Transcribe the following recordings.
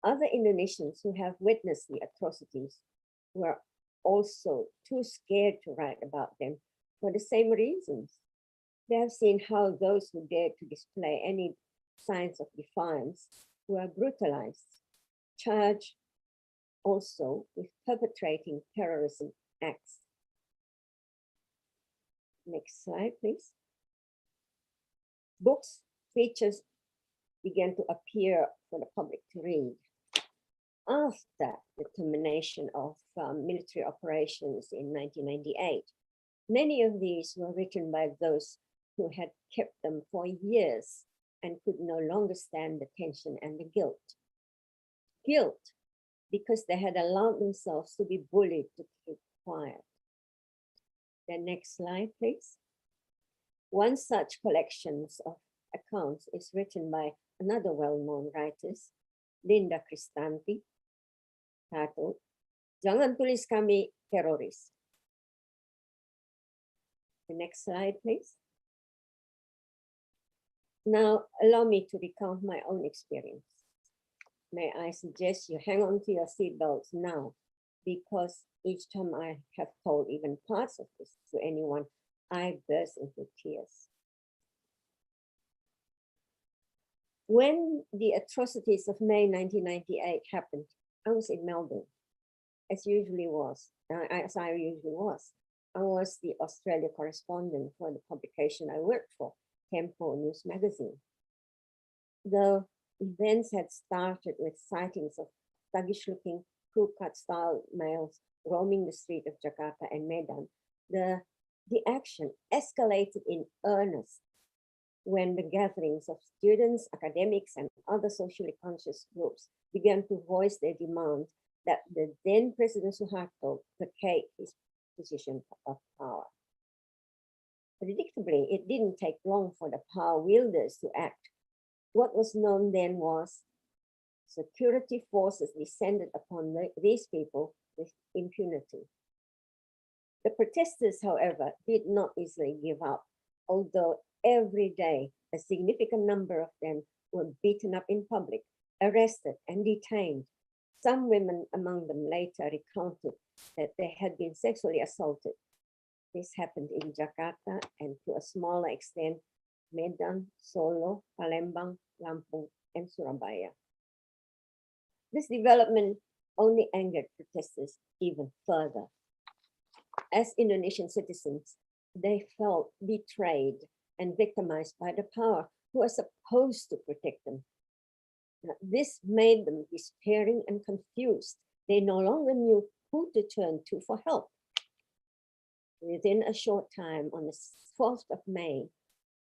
Other Indonesians who have witnessed the atrocities were also too scared to write about them for the same reasons. They have seen how those who dared to display any signs of defiance were brutalized, charged also with perpetrating terrorism acts. Next slide, please. Books, features began to appear for the public to read. After the termination of military operations in 1998, many of these were written by those who had kept them for years and could no longer stand the tension and the guilt. Guilt because they had allowed themselves to be bullied to keep quiet. The next slide, please. One such collection of accounts is written by another well-known writer, Linda Cristanti, titled, "Jangan Tulis Kami Teroris." The next slide, please. Now, allow me to recount my own experience. May I suggest you hang on to your seatbelts now, because each time I have told even parts of this to anyone, I burst into tears. When the atrocities of May 1998 happened, I was in Melbourne, as I usually was. I was the Australia correspondent for the publication I worked for, Tempo News magazine. The events had started with sightings of thuggish-looking crew-cut-style males roaming the street of Jakarta and Medan. The action escalated in earnest when the gatherings of students, academics, and other socially conscious groups began to voice their demand that the then President Suharto vacate his position of power. Predictably, it didn't take long for the power wielders to act. What was known then was security forces descended upon these people with impunity. The protesters, however, did not easily give up, although every day a significant number of them were beaten up in public, arrested, and detained. Some women among them later recounted that they had been sexually assaulted. This happened in Jakarta and to a smaller extent, Medan, Solo, Palembang, Lampung, and Surabaya. This development only angered protesters even further. As Indonesian citizens, they felt betrayed and victimized by the power who was supposed to protect them. Now, this made them despairing and confused. They no longer knew who to turn to for help. Within a short time, on the 12th of May,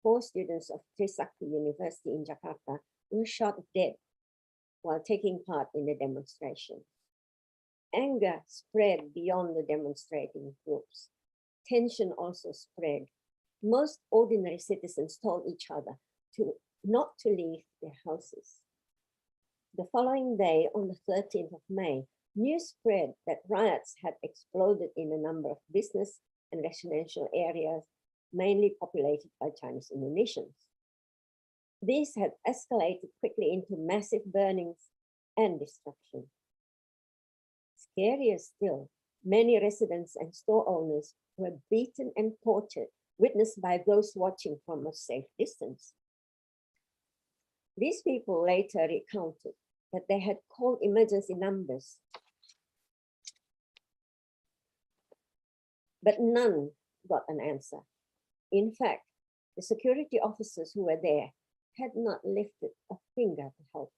4 students of Trisakti University in Jakarta were shot dead while taking part in the demonstration. Anger spread beyond the demonstrating groups. Tension also spread. Most ordinary citizens told each other not to leave their houses. The following day, on the 13th of May, news spread that riots had exploded in a number of business and residential areas, mainly populated by Chinese Indonesians. These had escalated quickly into massive burnings and destruction. Scarier still, many residents and store owners were beaten and tortured, witnessed by those watching from a safe distance. These people later recounted that they had called emergency numbers, but none got an answer. In fact, the security officers who were there had not lifted a finger to help.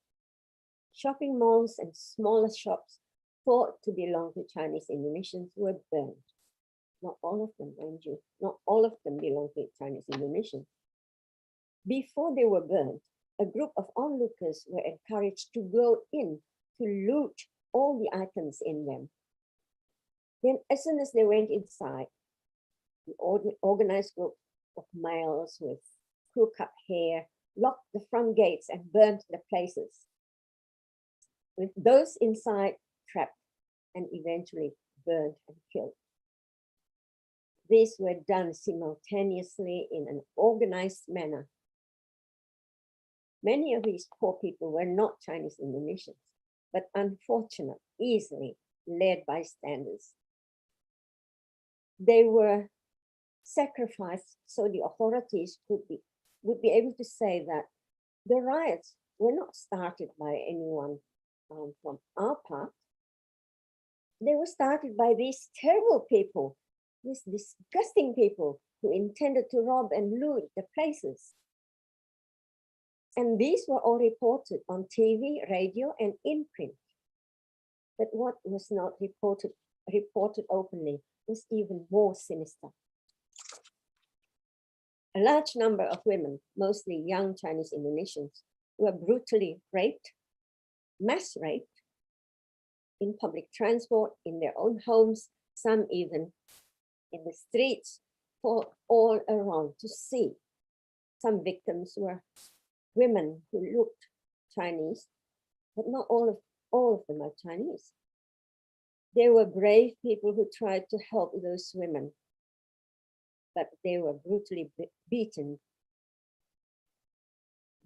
Shopping malls and smaller shops thought to belong to Chinese Indonesians were burned. Not all of them, mind you, not all of them belong to Chinese Indonesians. Before they were burned, a group of onlookers were encouraged to go in to loot all the items in them. Then as soon as they went inside, the organized group of males with crew-cut hair locked the front gates and burned the places, with those inside trapped and eventually burned and killed. These were done simultaneously in an organized manner. Many of these poor people were not Chinese Indonesians. but unfortunate, easily led bystanders. They were sacrificed so the authorities would be able to say that the riots were not started by anyone from our part. They were started by these terrible people, these disgusting people who intended to rob and loot the places. And these were all reported on TV, radio, and in print. But what was not reported openly was even more sinister. A large number of women, mostly young Chinese Indonesians, were brutally raped, mass raped, in public transport, in their own homes, some even in the streets, for all around to see. Some victims were women who looked Chinese, but not all of them are Chinese. There were brave people who tried to help those women, but they were brutally beaten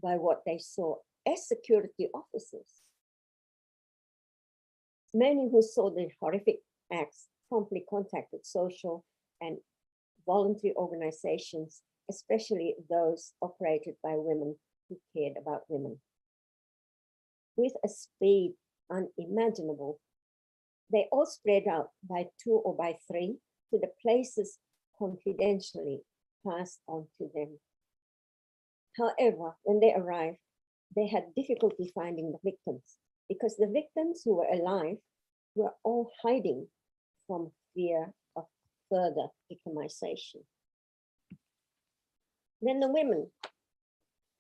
by what they saw as security officers. Many who saw the horrific acts promptly contacted social and voluntary organizations, especially those operated by women who cared about women. With a speed unimaginable, they all spread out by 2 or by 3 to the places confidentially passed on to them. However, when they arrived, they had difficulty finding the victims because the victims who were alive were all hiding from fear of further victimization. Then the women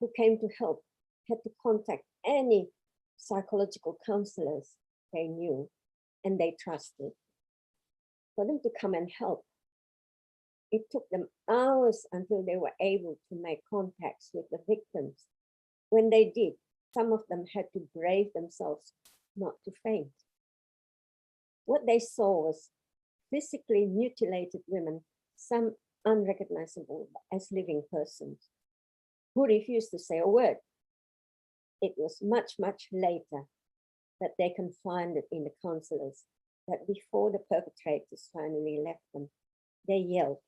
who came to help had to contact any psychological counselors they knew and they trusted for them to come and help. It took them hours until they were able to make contacts with the victims. When they did, some of them had to brave themselves not to faint. What they saw was physically mutilated women, some unrecognizable as living persons, who refused to say a word. It was much, much later that they confided in the counselors that before the perpetrators finally left them, they yelled,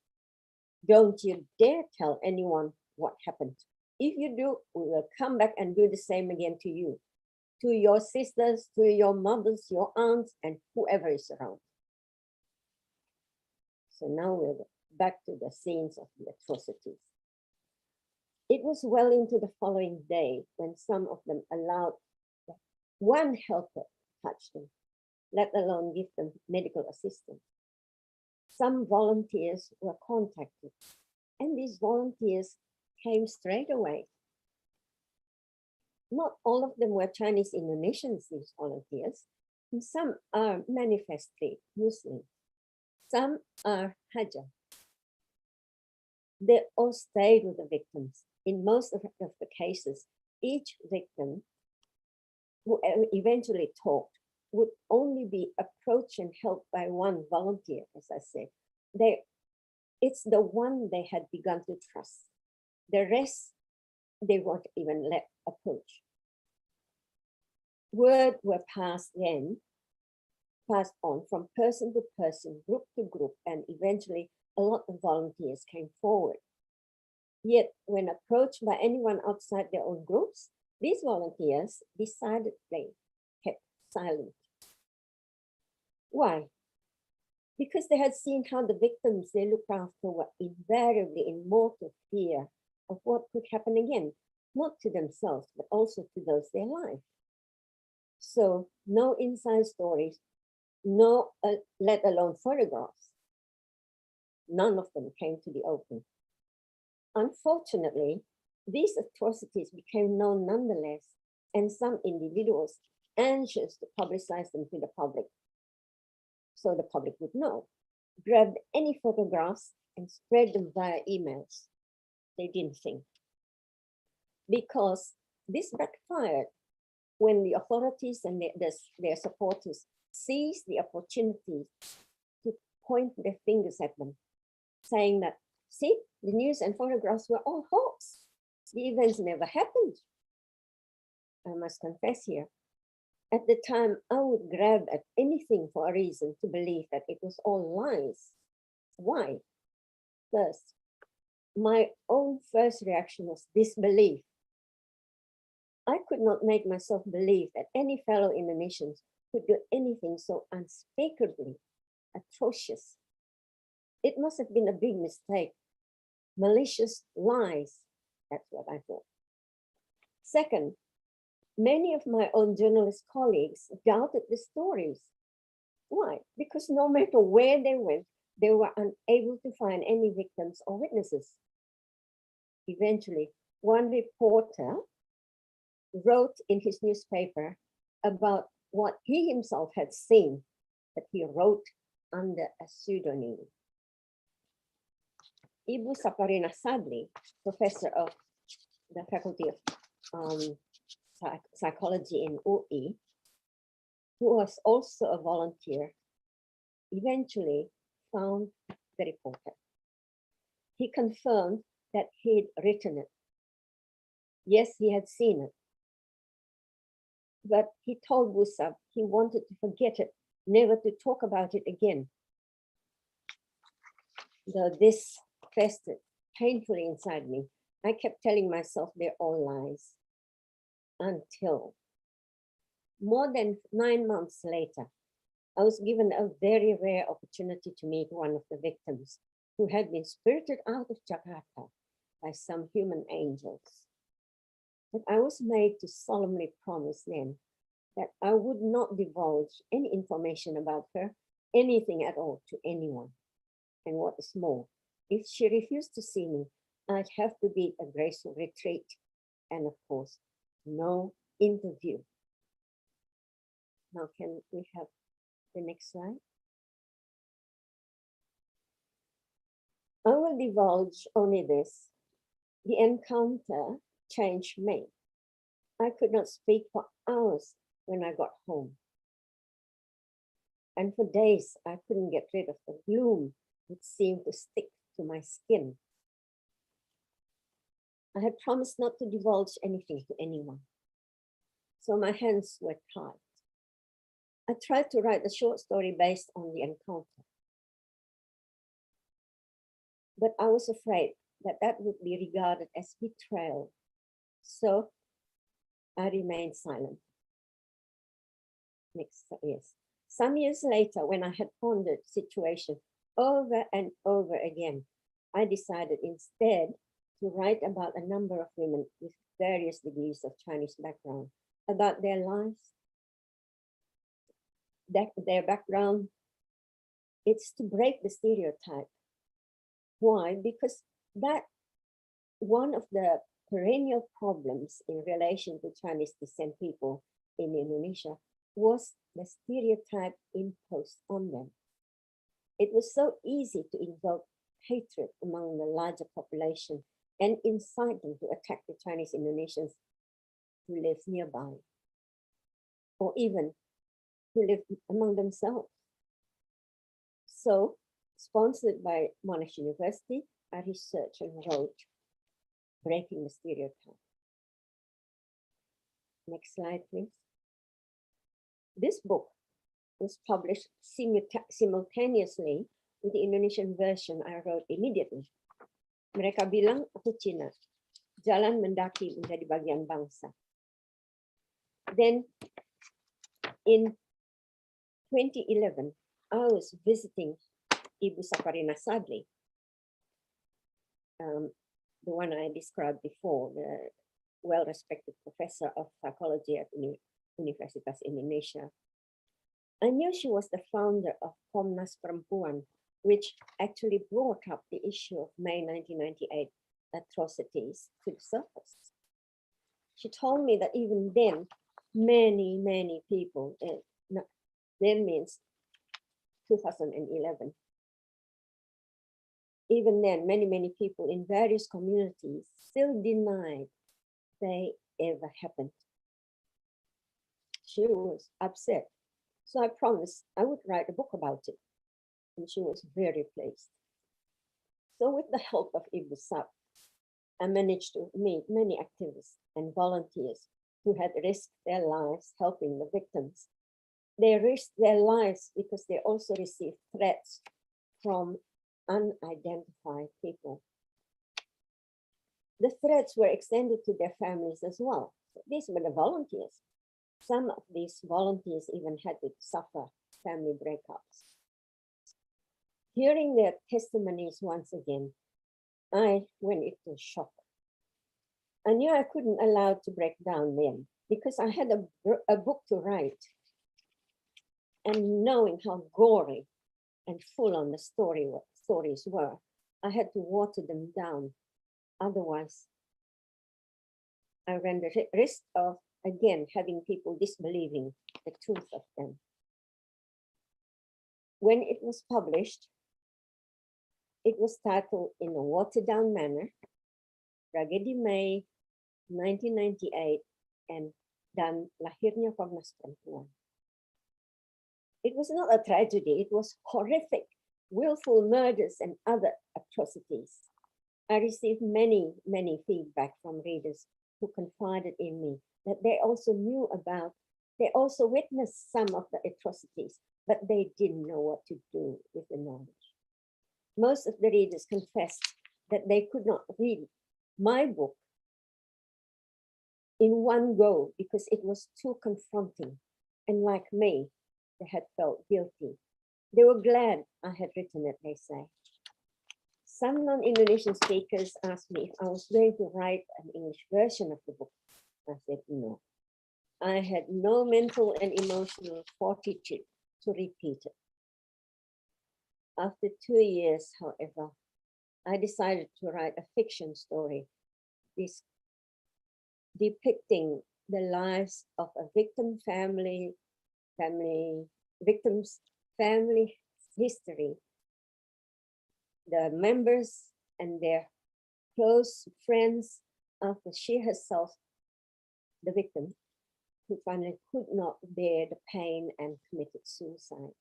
"Don't you dare tell anyone what happened. If you do, we will come back and do the same again to you, to your sisters, to your mothers, your aunts, and whoever is around." So now we're back to the scenes of the atrocities. It was well into the following day when some of them allowed one helper to touch them, let alone give them medical assistance. Some volunteers were contacted, and these volunteers came straight away. Not all of them were Chinese Indonesians, these volunteers, and some are manifestly Muslim. Some are Haja. They all stayed with the victims. In most of the cases, each victim who eventually talked would only be approached and helped by one volunteer, as I said. It's the one they had begun to trust. The rest, they weren't even let approach. Word were passed on from person to person, group to group, and eventually a lot of volunteers came forward. Yet, when approached by anyone outside their own groups, these volunteers decidedly kept silent. Why? Because they had seen how the victims they looked after were invariably in mortal fear of what could happen again, not to themselves, but also to those they loved. So no inside stories, no, let alone photographs. None of them came to the open. Unfortunately, these atrocities became known nonetheless, and some individuals anxious to publicize them to the public, so the public would know, grabbed any photographs and spread them via emails. They didn't think. Because this backfired when the authorities and their supporters seized the opportunity to point their fingers at them, saying that, see, the news and photographs were all hoax. The events never happened. I must confess here, At the time, I would grab at anything for a reason to believe that it was all lies. Why? First, my own first reaction was disbelief. I could not make myself believe that any fellow Indonesians could do anything so unspeakably atrocious. It must have been a big mistake. Malicious lies. That's what I thought. Second, many of my own journalist colleagues doubted the stories. Why? Because no matter where they went, they were unable to find any victims or witnesses. Eventually, one reporter wrote in his newspaper about what he himself had seen, but he wrote under a pseudonym. Ibu Saparina Sadli, professor of the Faculty of Psychology in UI, who was also a volunteer, eventually found the reporter. He confirmed that he'd written it. Yes, he had seen it. But he told Busab he wanted to forget it, never to talk about it again. Though this festered painfully inside me, I kept telling myself they're all lies. Until more than 9 months later, I was given a very rare opportunity to meet one of the victims who had been spirited out of Jakarta by some human angels. But I was made to solemnly promise then that I would not divulge any information about her, anything at all, to anyone. And what is more, if she refused to see me, I'd have to beat a graceful retreat. And of course, no interview. Now, can we have the next slide? I will divulge only this. The encounter changed me. I could not speak for hours when I got home. And for days, I couldn't get rid of the gloom that seemed to stick to my skin. I had promised not to divulge anything to anyone, so my hands were tied. I tried to write a short story based on the encounter, but I was afraid that that would be regarded as betrayal, so I remained silent. Next, yes. Some years later, when I had pondered the situation over and over again, I decided instead to write about a number of women with various degrees of Chinese background, about their lives, their background. It's to break the stereotype. Why? Because that one of the perennial problems in relation to Chinese descent people in Indonesia was the stereotype imposed on them. It was so easy to invoke hatred among the larger population and incite them to attack the Chinese Indonesians who live nearby, or even who live among themselves. So, sponsored by Monash University, I researched and wrote Breaking the Stereotype. Next slide, please. This book was published simultaneously with the Indonesian version I wrote immediately. Mereka bilang aku Cina, jalan mendaki menjadi bagian bangsa. Then in 2011, I was visiting Ibu Saparina Sadli, the one I described before, the well-respected professor of psychology at Universitas Indonesia. I knew she was the founder of Komnas Perempuan, which actually brought up the issue of May 1998 atrocities to the surface. She told me that even then, many people, then means 2011, even then, many people in various communities still denied they ever happened. She was upset. So I promised I would write a book about it. And she was very pleased. So with the help of Ibu Sap, I managed to meet many activists and volunteers who had risked their lives helping the victims. They risked their lives because they also received threats from unidentified people. The threats were extended to their families as well. So these were the volunteers. Some of these volunteers even had to suffer family breakups. Hearing their testimonies once again, I went into shock. I knew I couldn't allow it to break down then because I had a book to write. And knowing how gory and full on the stories were, I had to water them down. Otherwise, I ran the risk of, again, having people disbelieving the truth of them. When it was published, it was titled in a watered down manner, Tragedi Mei 1998 and Dan Lahirnya Komnas Perempuan. It was not a tragedy, it was horrific, willful murders and other atrocities. I received many feedback from readers who confided in me that they also knew about, they also witnessed some of the atrocities, but they didn't know what to do with the knowledge. Most of the readers confessed that they could not read my book in one go because it was too confronting. And like me, they had felt guilty. They were glad I had written it, they say. Some non-Indonesian speakers asked me if I was going to write an English version of the book. I said no. I had no mental and emotional fortitude to repeat it. After 2 years, however, I decided to write a fiction story, depicting the lives of a victim's family history, the members and their close friends after she herself, the victim, who finally could not bear the pain and committed suicide.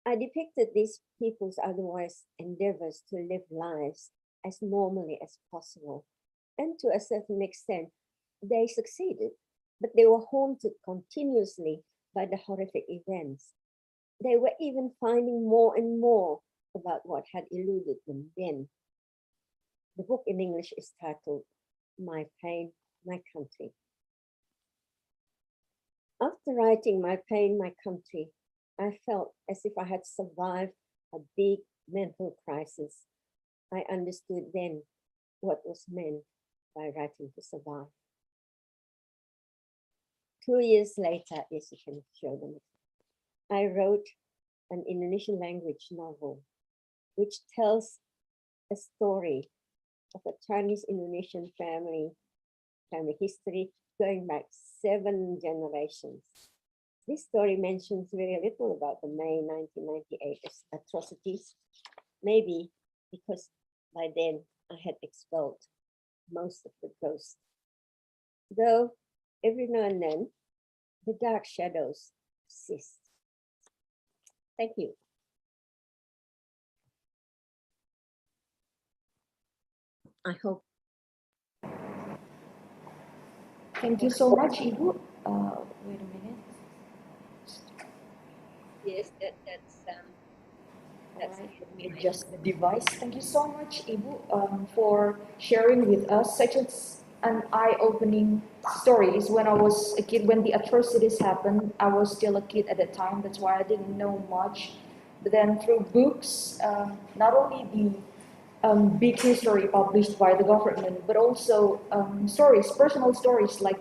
I depicted these people's otherwise endeavors to live lives as normally as possible. And to a certain extent, they succeeded, but they were haunted continuously by the horrific events. They were even finding more and more about what had eluded them then. The book in English is titled My Pain, My Country. After writing My Pain, My Country, I felt as if I had survived a big mental crisis. I understood then what was meant by writing to survive. 2 years later, as you can show them, I wrote an Indonesian language novel, which tells a story of a Chinese Indonesian family history going back 7 generations. This story mentions very little about the May 1998 atrocities, maybe because by then I had expelled most of the ghosts. Though every now and then, the dark shadows persist. Thank you. I hope. Thank you so much, Ibu. Wait a minute. Yes, that's Right. Let me adjust the device. Thank you so much, Ibu, for sharing with us such an eye-opening stories. When I was a kid, when the atrocities happened, I was still a kid at the time. That's why I didn't know much. But then through books, not only the big history published by the government, but also stories, personal stories like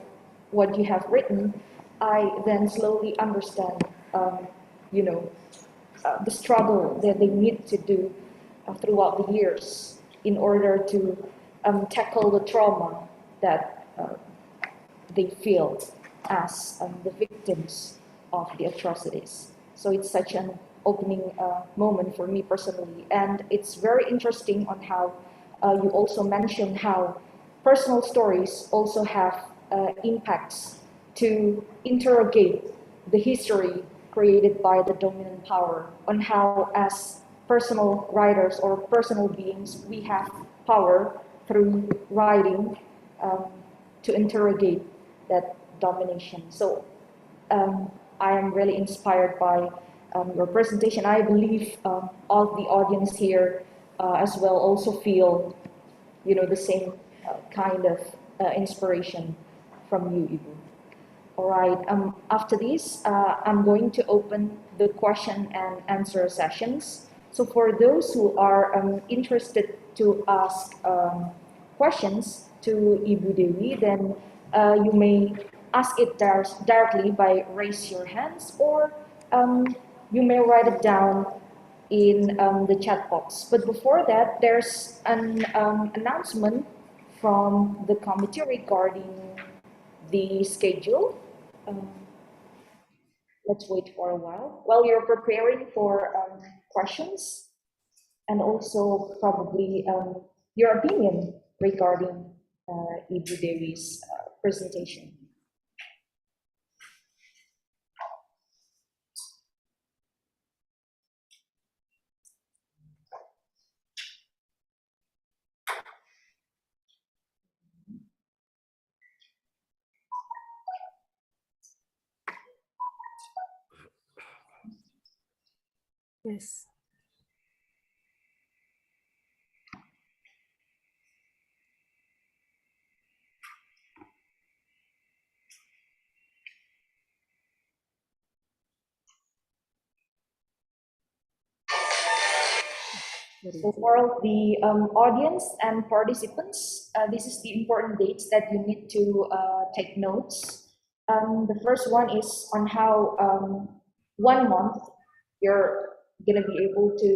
what you have written, I then slowly understand, you know, the struggle that they need to do throughout the years in order to tackle the trauma that they feel as the victims of the atrocities. So it's such an opening moment for me personally. And it's very interesting on how you also mentioned how personal stories also have impacts to interrogate the history created by the dominant power, on how as personal writers or personal beings we have power through writing to interrogate that domination. So I am really inspired by your presentation. I believe all the audience here as well also feel, the same kind of inspiration from you, Ibu. All right. After this, I'm going to open the question and answer sessions. So for those who are interested to ask questions to Ibu Dewi, then you may ask it directly by raise your hands, or you may write it down in the chat box. But before that, there's an announcement from the committee regarding the schedule. Let's wait for a while you're preparing for questions, and also probably your opinion regarding Ibu Dewi's presentation. Yes. So for the audience and participants, this is the important dates that you need to take notes. The first one is on how 1 month you're gonna be able to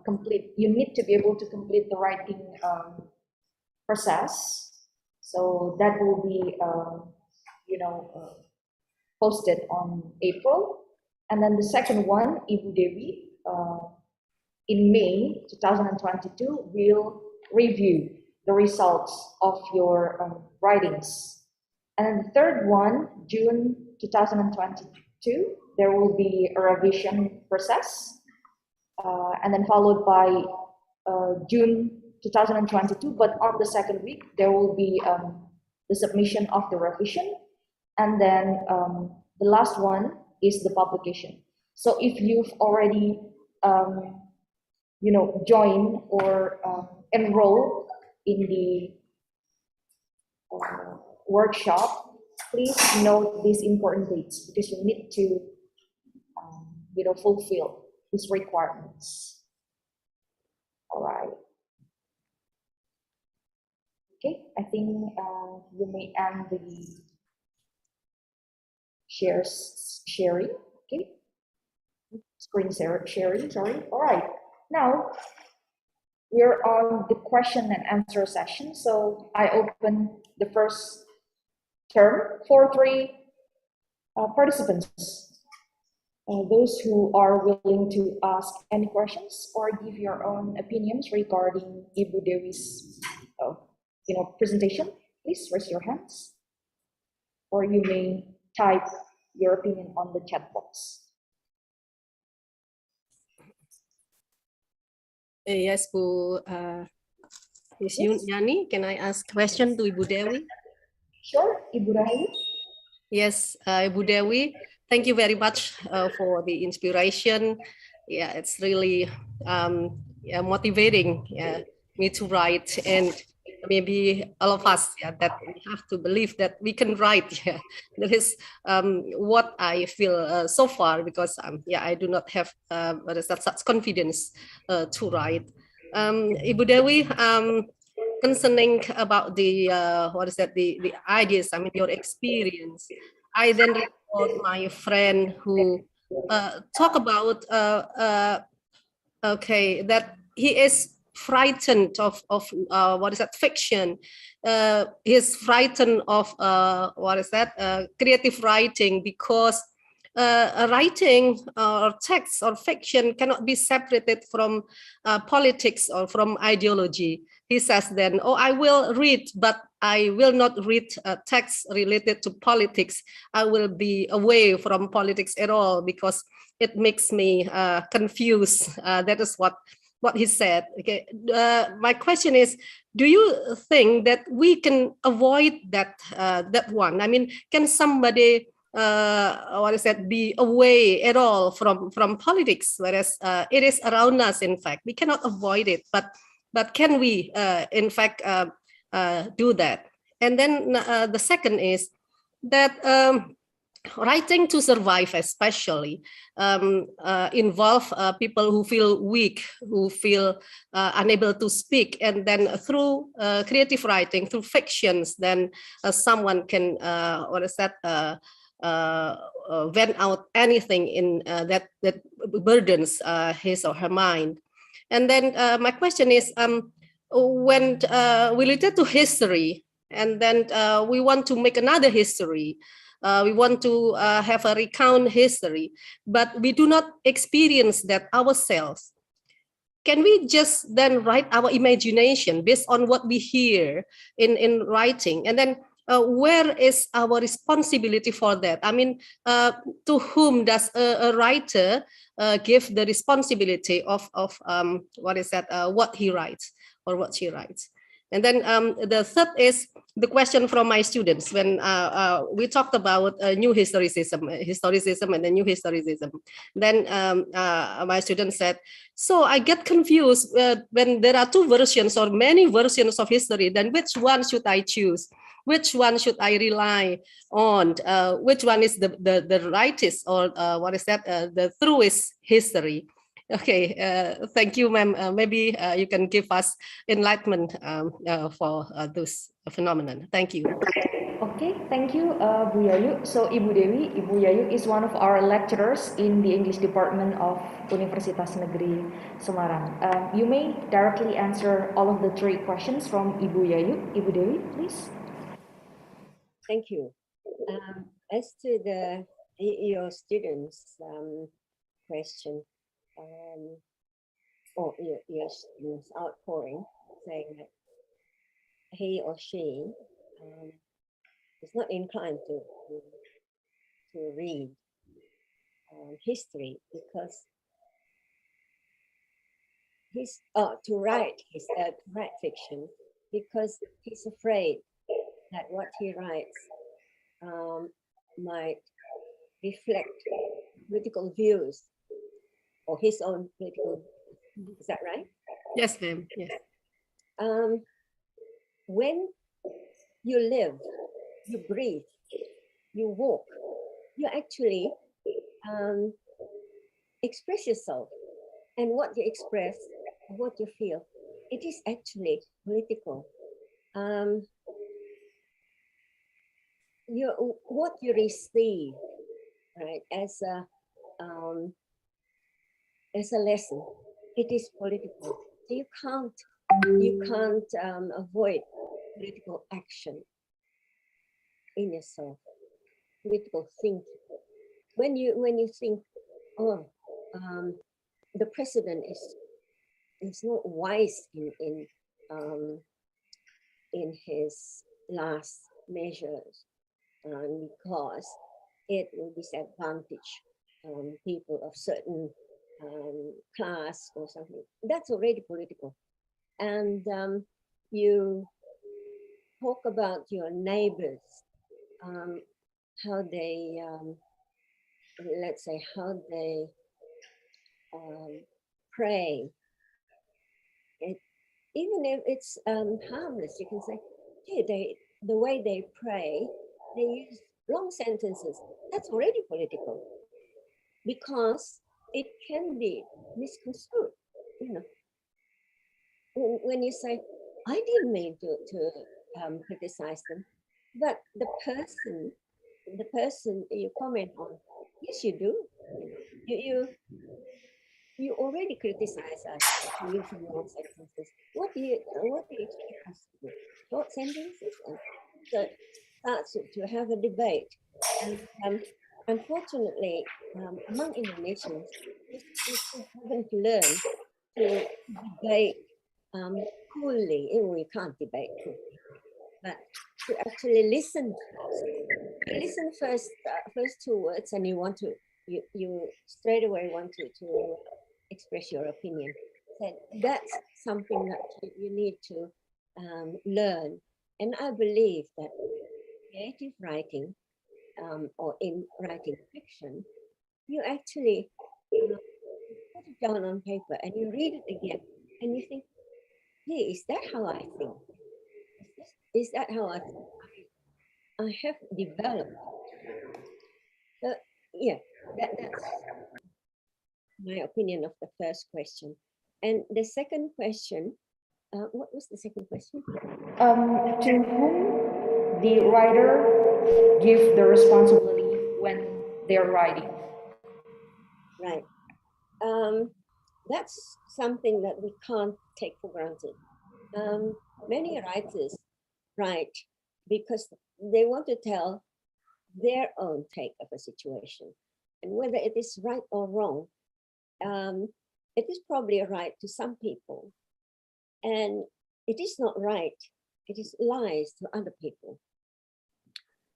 complete. You need to be able to complete the writing process. So that will be, posted on April. And then the second one, Ibu Dewi, in May 2022, will review the results of your writings. And then the third one, June 2022, there will be a revision process. And then followed by June 2022, but on the second week, there will be the submission of the revision. And then the last one is the publication. So if you've already join or enroll in the workshop, please note these important dates, because you need to fulfill these requirements. All right. Okay, I think you may end the sharing. Okay, screen sharing, sorry. All right. Now, we're on the question and answer session. So I open the first term for 3 participants. Those who are willing to ask any questions or give your own opinions regarding Ibu Dewi's presentation, please raise your hands. Or you may type your opinion on the chat box. Yes, Bu. Yes. Yani, can I ask question to Ibu Dewi? Sure, Ibu Rahayu. Yes, Ibu Dewi, thank you very much for the inspiration. Yeah, it's really motivating me to write, and maybe all of us that we have to believe that we can write. Yeah, that is what I feel so far, because I do not have such confidence to write. Ibu Dewi, concerning about the the ideas, I mean your experience, I then recall my friend who talk about that he is frightened of fiction. He's frightened of creative writing, because writing or text or fiction cannot be separated from politics or from ideology. He says then, I will read, but I will not read text related to politics. I will be away from politics at all, because it makes me confused. That is what he said. Okay. My question is, do you think that we can avoid that that one? I mean, can somebody what is that, be away at all from politics, whereas it is around us? In fact, we cannot avoid it, but can we in fact do that? And then the second is that writing to survive especially involve people who feel weak, who feel unable to speak, and then through creative writing, through fictions, then someone can what is that vent out anything in that burdens his or her mind. And then my question is, when related to history, and then we want to make another history, we want to have a recount history, but we do not experience that ourselves. Can we just then write our imagination based on what we hear in writing? And then where is our responsibility for that? I mean, to whom does a writer give the responsibility of what is that, what he writes or what she writes? And then the third is the question from my students when we talked about new historicism and the new historicism. Then my students said, so I get confused when there are two versions or many versions of history, then which one should I choose? Which one should I rely on? Which one is the rightest, or what is that, the truest history? Okay, thank you, ma'am. Maybe you can give us enlightenment for this phenomenon. Thank you. Okay, thank you, Bu Yayu. So, Ibu Yayu is one of our lecturers in the English department of Universitas Negeri Semarang. You may directly answer all of the three questions from Ibu Yayu. Ibu Dewi, please. Thank you. As to your students' question, or your students' outpouring, saying that he or she is not inclined to read history because to write fiction because he's afraid that what he writes might reflect political views or his own political. Is that right? Yes, ma'am. Yes. When you live, you breathe, you walk, you actually express yourself, and what you express, what you feel, it is actually political. What you receive, right, as a lesson, it is political. So you can't avoid political action in yourself, political thinking. When you think, oh, the president is not wise in his last measures because it will disadvantage people of certain class or something. That's already political. And you talk about your neighbors, how they, let's say, how they pray. Even if it's harmless, you can say, hey, the way they pray, they use long sentences. That's already political because it can be misconstrued. You know, when you say, I didn't mean to criticize them, but the person you comment on, yes, you do. You already criticize us for using long sentences. What do you expect us to do? Short sentences? And so starts to have a debate. And unfortunately, among Indonesians, we haven't learned to debate coolly. We can't debate coolly, but to actually listen first. You listen first 2 words, and you straight away want to express your opinion. And that's something that you need to learn. And I believe that creative writing or in writing fiction, you actually put it down on paper and you read it again and you think, hey, is that how I think? Is that how I have developed? So, yeah, that's my opinion of the first question. And the second question, what was the second question? To whom the writer give the responsibility when they're writing? Right. That's something that we can't take for granted. Many writers write because they want to tell their own take of a situation. And whether it is right or wrong, it is probably right to some people. And it is not right, it is lies to other people.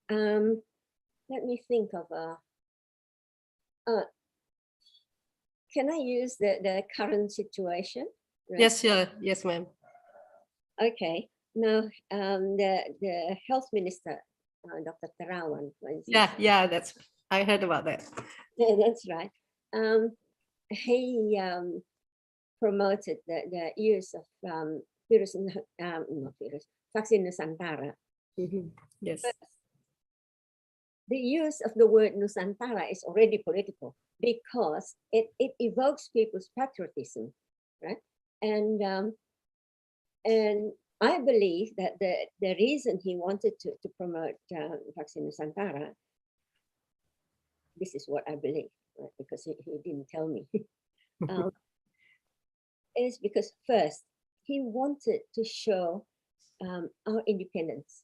Let me think of can I use the current situation? Right? Yes, yeah, yes, ma'am. Okay. Now, the health minister, Dr. Terawan, for instance. Yeah, that's, I heard about that. Yeah, that's right. He promoted the use of virus, not virus, vaccine Nusantara. Yes. The use of the word Nusantara is already political because it evokes people's patriotism, right? And I believe that the reason he wanted to promote vaccine Nusantara, this is what I believe, right? Because he didn't tell me, is because first he wanted to show our independence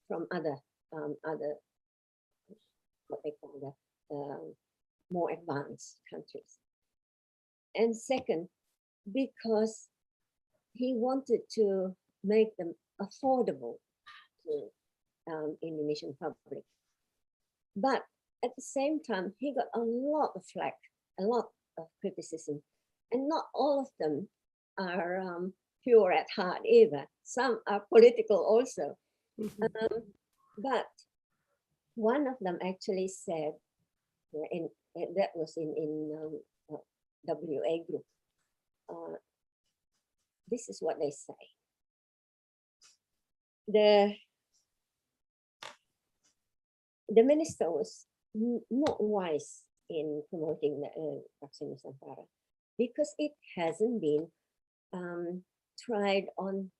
from other what they call the more advanced countries. And second, because he wanted to make them affordable to Indonesian public. But at the same time, he got a lot of flack, a lot of criticism, and not all of them are pure at heart either. Some are political also. But one of them actually said, that was in WA group. This is what they say. The minister was not wise in promoting the vaccine Nusantara because it hasn't been tried on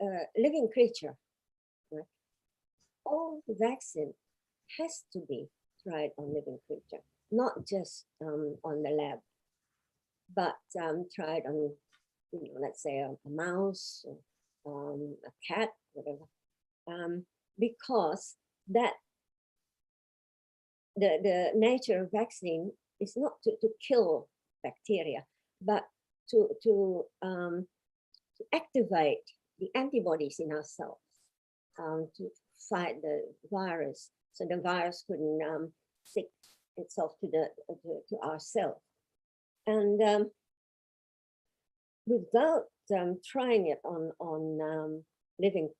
a living creature. Right? All the vaccine has to be tried on living creature, not just on the lab, but tried on, let's say a mouse, a cat, whatever, because that the nature of vaccine is not to kill bacteria, but to activate the antibodies in our cells to fight the virus, so the virus couldn't stick itself to our cell. And without trying it on a living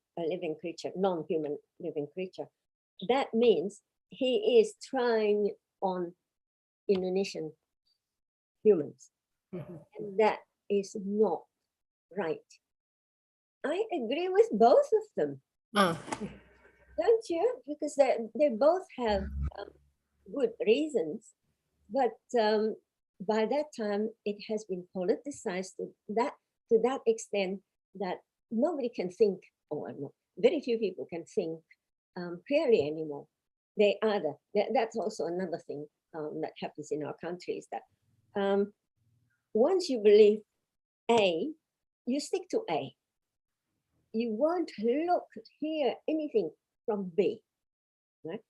creature, non-human living creature, that means he is trying on Indonesian humans, and that is not right. I agree with both of them. Don't you? Because they both have good reasons, but by that time it has been politicized to that extent that nobody can think, or no, very few people can think clearly anymore. They either that's also another thing that happens in our country is that once you believe A, you stick to A. You won't look, hear anything from B, right?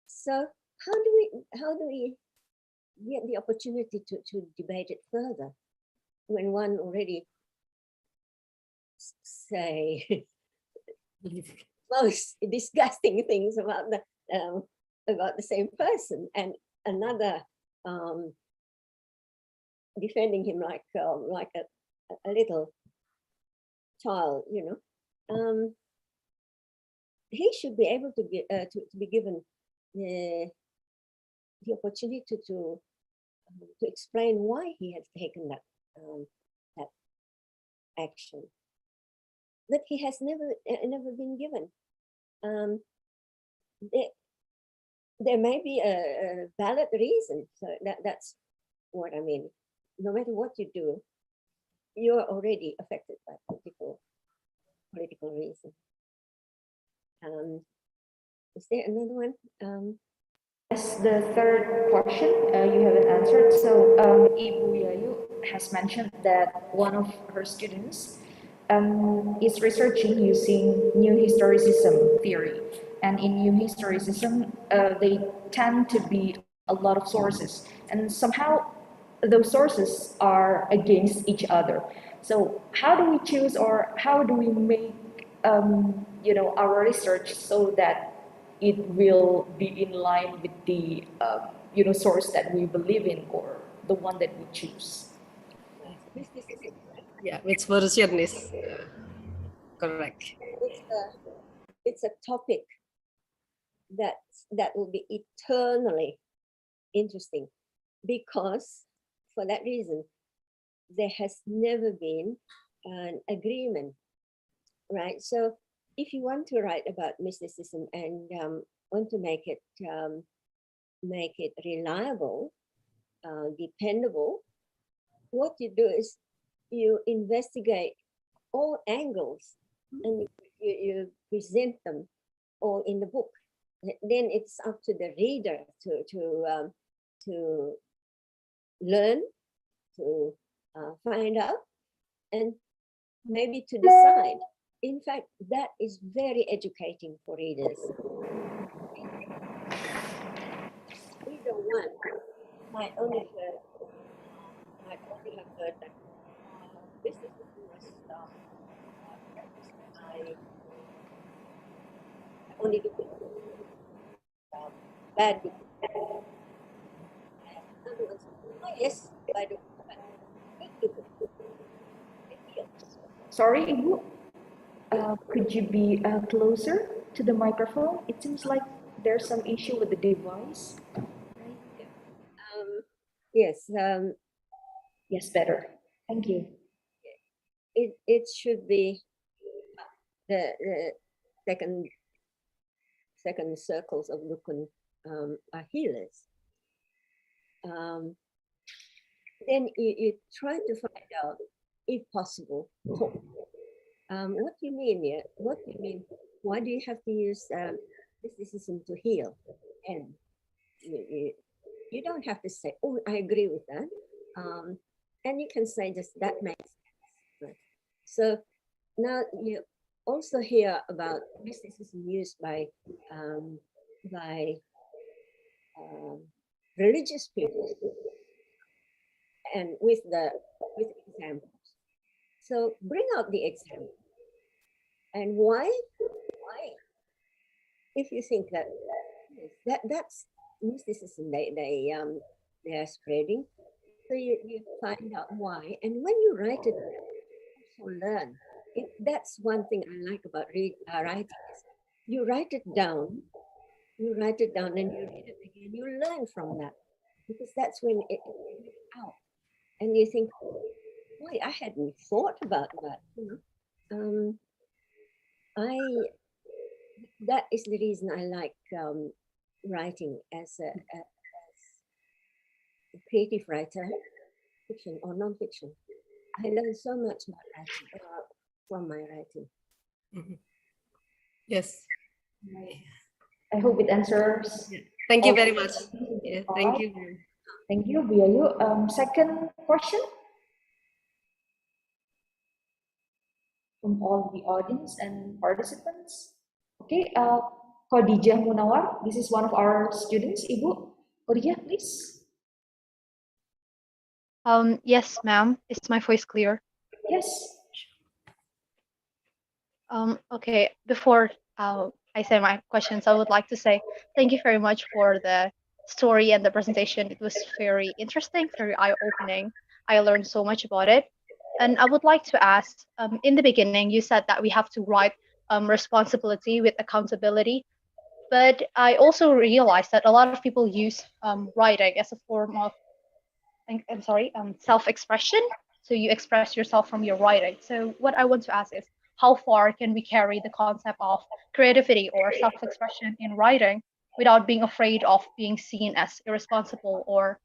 So how do we get the opportunity to debate it further when one already say most disgusting things about the same person, and another defending him like a little child, he should be able to be given the opportunity to explain why he has taken that action. But he has never been given. There may be a valid reason. So that's what I mean. No matter what you do, you are already affected by political reason. Is there another one? Yes, the third question you haven't answered. So Ibu Yayu has mentioned that one of her students is researching using new historicism theory. And in new historicism, they tend to be a lot of sources. And somehow those sources are against each other. So how do we choose, or how do we make our research so that it will be in line with the source that we believe in, or the one that we choose? Yeah, which version is correct? It's a topic that will be eternally interesting, because for that reason there has never been an agreement, right? So if you want to write about mysticism and want to make it reliable, dependable, what you do is you investigate all angles and you present them all in the book. Then it's up to the reader to learn, to find out, and maybe to decide. In fact, that is very educating for readers. Reader one might only have heard that this is only the good, bad. Yes, by the Sorry, Ibu, could you be closer to the microphone? It seems like there's some issue with the device. Yes. Yes, better. Thank you. It should be the second circles of Lukun are healers. Then you try to find out, if possible, what do you mean here? What do you mean? Why do you have to use mysticism to heal? And you don't have to say, oh, I agree with that. And you can say just that makes sense. Right? So now you also hear about mysticism used by religious people, and with examples. So bring out the example. And why? If you think that's mysticism they are spreading, so you find out why, and when you write it, you also learn. That's one thing I like about writing. You write it down, and you read it again. You learn from that, because that's when it comes out, and you think, boy, I hadn't thought about that. That is the reason I like writing as a creative writer, fiction or non-fiction. I learn so much about writing, from my writing. Mm-hmm. Yes. I hope it answers. Thank you very much. Yeah, thank you. Thank you, Bu Yayu. Second question from all the audience and participants. Okay, Khadijah Munawar, this is one of our students. Ibu, Khadijah, please. Yes, ma'am. Is my voice clear? Yes. Okay, before I say my questions, I would like to say thank you very much for the story and the presentation. It was very interesting, very eye-opening. I learned so much about it. And I would like to ask, in the beginning, you said that we have to write responsibility with accountability. But I also realized that a lot of people use writing as a form of, I'm sorry, self-expression. So you express yourself from your writing. So what I want to ask is, how far can we carry the concept of creativity or self-expression in writing without being afraid of being seen as irresponsible or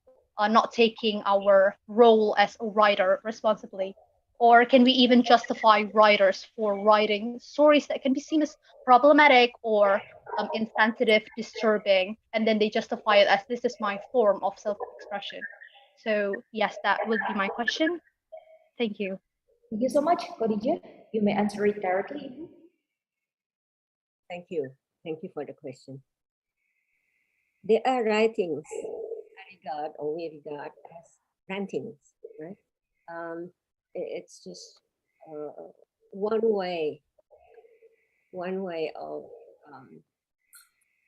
not taking our role as a writer responsibly? Or can we even justify writers for writing stories that can be seen as problematic or insensitive, disturbing, and then they justify it as this is my form of self-expression? So yes, that would be my question. Thank you. Thank you so much, Khadija. You may answer it directly, Ibu. Thank you. Thank you for the question. There are writings we regard as rantings, right? It's just one way of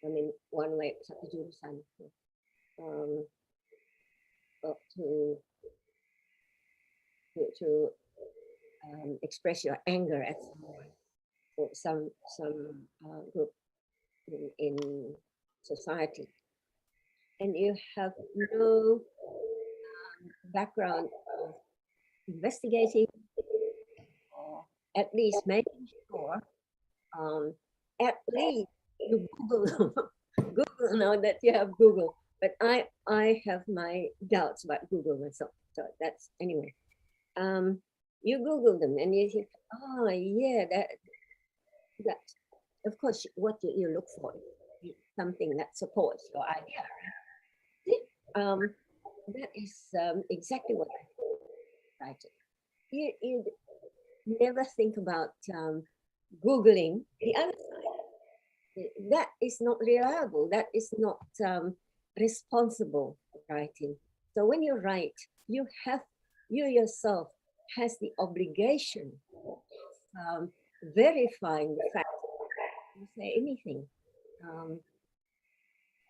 one way satu jurusan um, to express your anger at someone or some group in society, and you have no background of investigating or at least making sure, at least you Google Google now that you have Google. But I have my doubts about Google myself. So that's anyway. You Google them and you think, oh yeah, that of course what you look for is something that supports your idea. Right? That is exactly what I write. You never think about Googling the other side. That is not reliable. That is not responsible writing. So when you write, you yourself has the obligation of verifying the fact you say anything.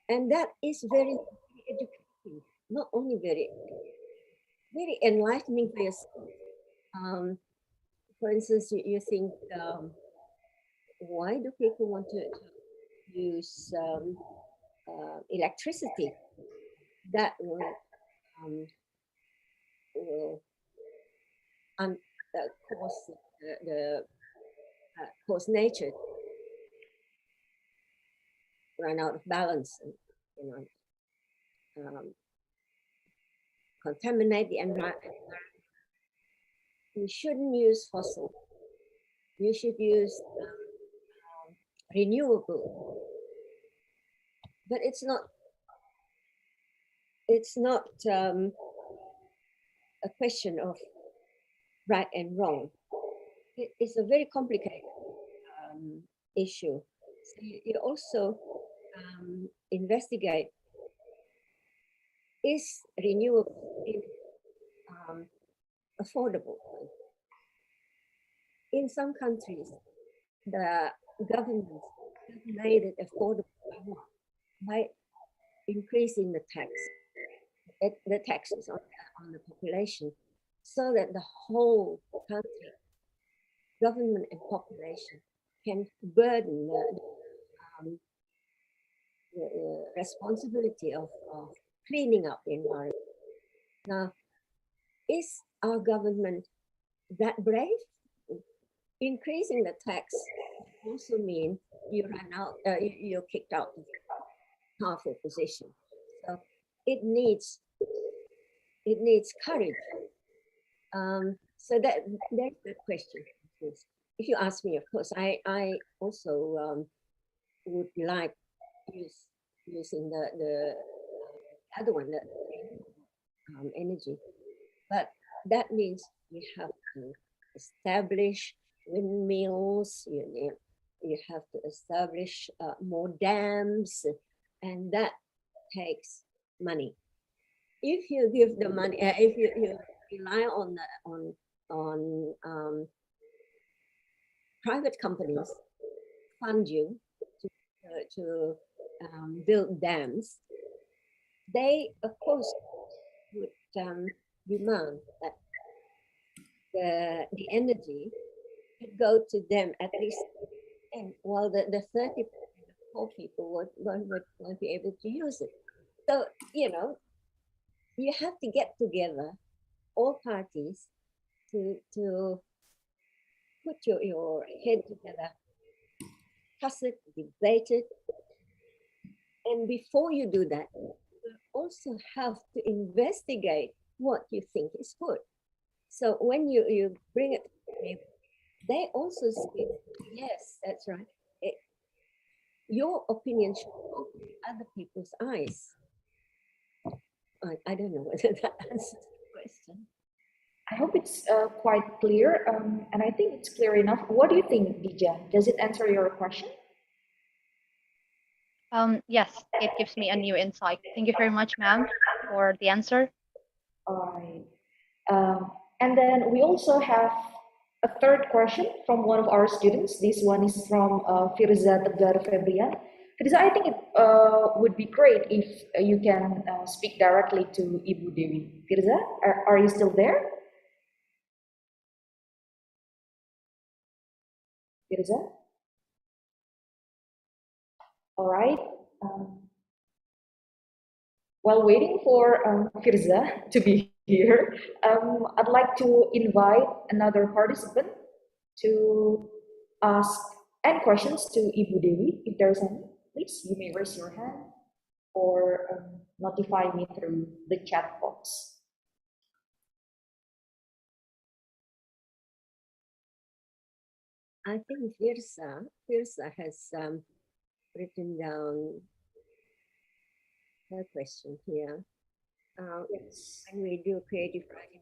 And that is very, very educating, not only very enlightening for yourself. For instance, you think, why do people want to use electricity? That will cause the cause nature run out of balance and contaminate the environment. You shouldn't use fossil. You should use renewable. But it's not a question of right and wrong. It's a very complicated issue. So you also investigate, is renewable affordable? In some countries, the government made it affordable by increasing the taxes on the population, so that the whole country, government and population, can burden the responsibility of cleaning up the environment. Now, is our government that brave? Increasing the tax also means you run out, you're kicked out of powerful position. So it needs courage. So that's the question. If you ask me, of course, I also would like using the other one, the energy, but that means you have to establish windmills. You have to establish more dams, and that takes money. If you give the money, if you rely on private companies fund you to build dams, they of course would demand that the energy would go to them at least, and while the 30 poor people won't be able to use it. So, you have to get together, all parties, to put your head together, discuss it, debate it. And before you do that, you also have to investigate what you think is good. So when you bring it to the table, they also say, yes, that's right. Your opinion should open other people's eyes. I don't know whether that answers the question. I hope it's quite clear, and I think it's clear enough. What do you think, Dija? Does it answer your question? Yes, it gives me a new insight. Thank you very much, ma'am, for the answer. All right. And then we also have a third question from one of our students. This one is from Firza Tegar Febrian. Firza, I think it would be great if you can speak directly to Ibu Dewi. Firza, are you still there? Firza? All right. While waiting for Firza to be here, I'd like to invite another participant to ask any questions to Ibu Dewi. If there's any, please, you may raise your hand or notify me through the chat box. I think Firza has written down her question here. Yes. When we do creative writing,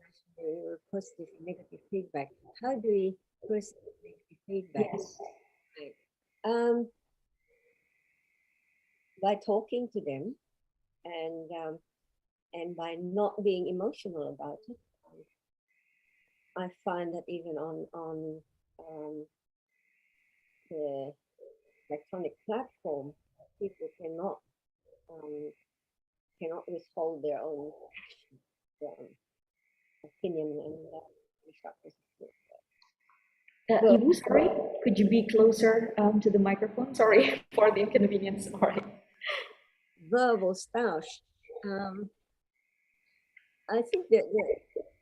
positive and negative feedback, how do we process negative feedback? Yes. Right. By talking to them and by not being emotional about it. I find that even on the electronic platform, people cannot withhold their own opinion and Ibu, sorry, could you be closer to the microphone? Sorry for the inconvenience. All right. Verbal stoush. I think that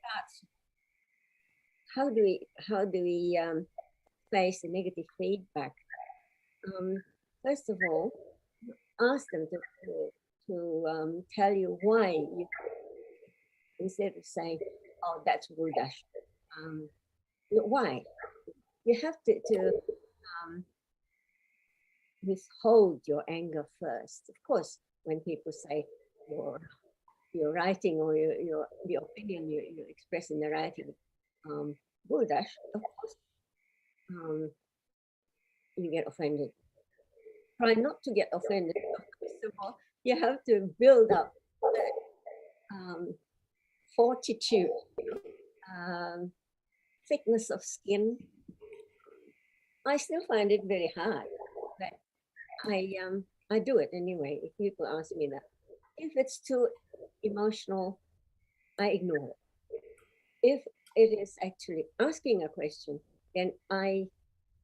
that's how do we face the negative feedback? First of all, ask them to tell you why you, instead of saying, "Oh, that's bulldash." Why? You have to withhold your anger first. Of course, when people say your writing or the opinion you express in the writing, bulldash, of course, you get offended. Try not to get offended. First of all, you have to build up fortitude, thickness of skin. I still find it very hard, but I do it anyway. If people ask me that, if it's too emotional, I ignore it. If it is actually asking a question, then I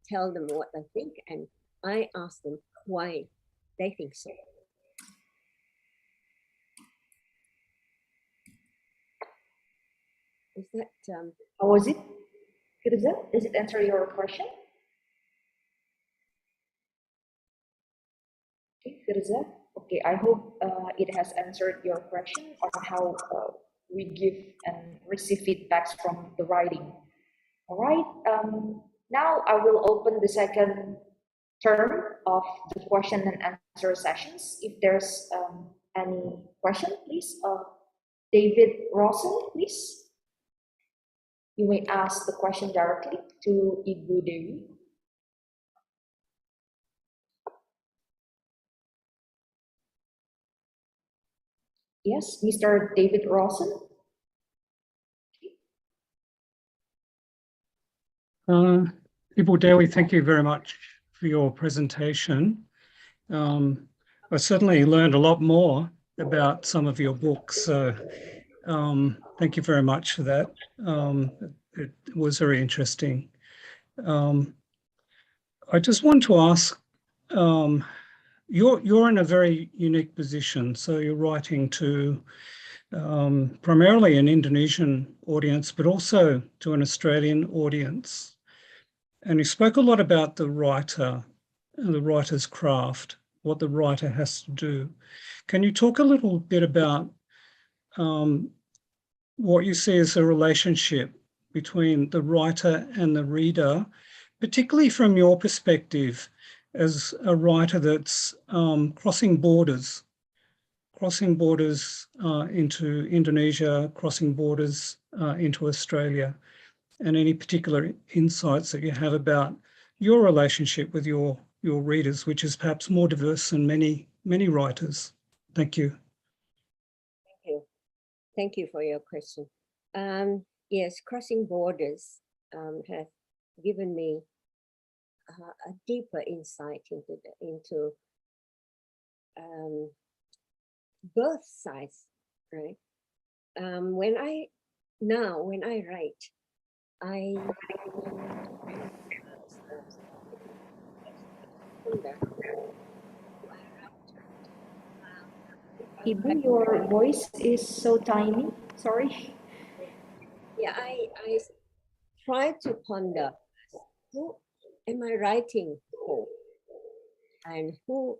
tell them what I think and I ask them why they think so. Is that how was it, Firza? Does it answer your question? Okay, Firza. Okay, I hope it has answered your question on how we give and receive feedbacks from the writing. All right. Now I will open the second term of the question and answer sessions. If there's any question, please, David Rawson, please. You may ask the question directly to Ibu Dewi. Yes, Mr. David Rawson. Ibu Dewi, thank you very much for your presentation. I certainly learned a lot more about some of your books, so thank you very much for that. it was very interesting. I just want to ask, you're in a very unique position. So you're writing to primarily an Indonesian audience, but also to an Australian audience. And you spoke a lot about the writer, the writer's craft, what the writer has to do. Can you talk a little bit about what you see as a relationship between the writer and the reader, particularly from your perspective as a writer that's crossing borders into Indonesia, crossing borders into Australia, and any particular insights that you have about your relationship with your readers, which is perhaps more diverse than many writers. Thank you. Thank you. Thank you for your question. Yes, crossing borders has given me a deeper insight into both sides, right? When I write, I Ibu, your voice is so tiny. Sorry. yeah, I try to ponder who am I writing for, and who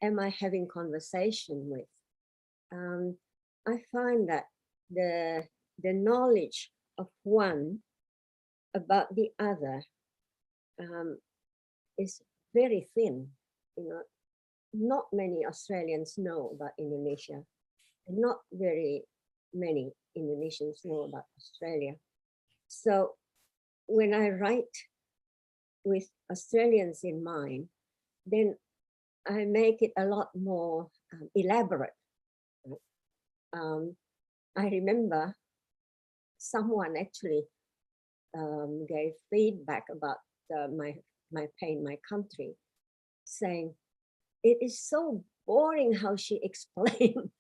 am I having conversation with. I find that the knowledge of one about the other is very thin. You know, not many Australians know about Indonesia, and not very many Indonesians know about Australia. So when I write with Australians in mind, then I make it a lot more elaborate. I remember someone actually gave feedback about my pain, my country, saying it is so boring how she explained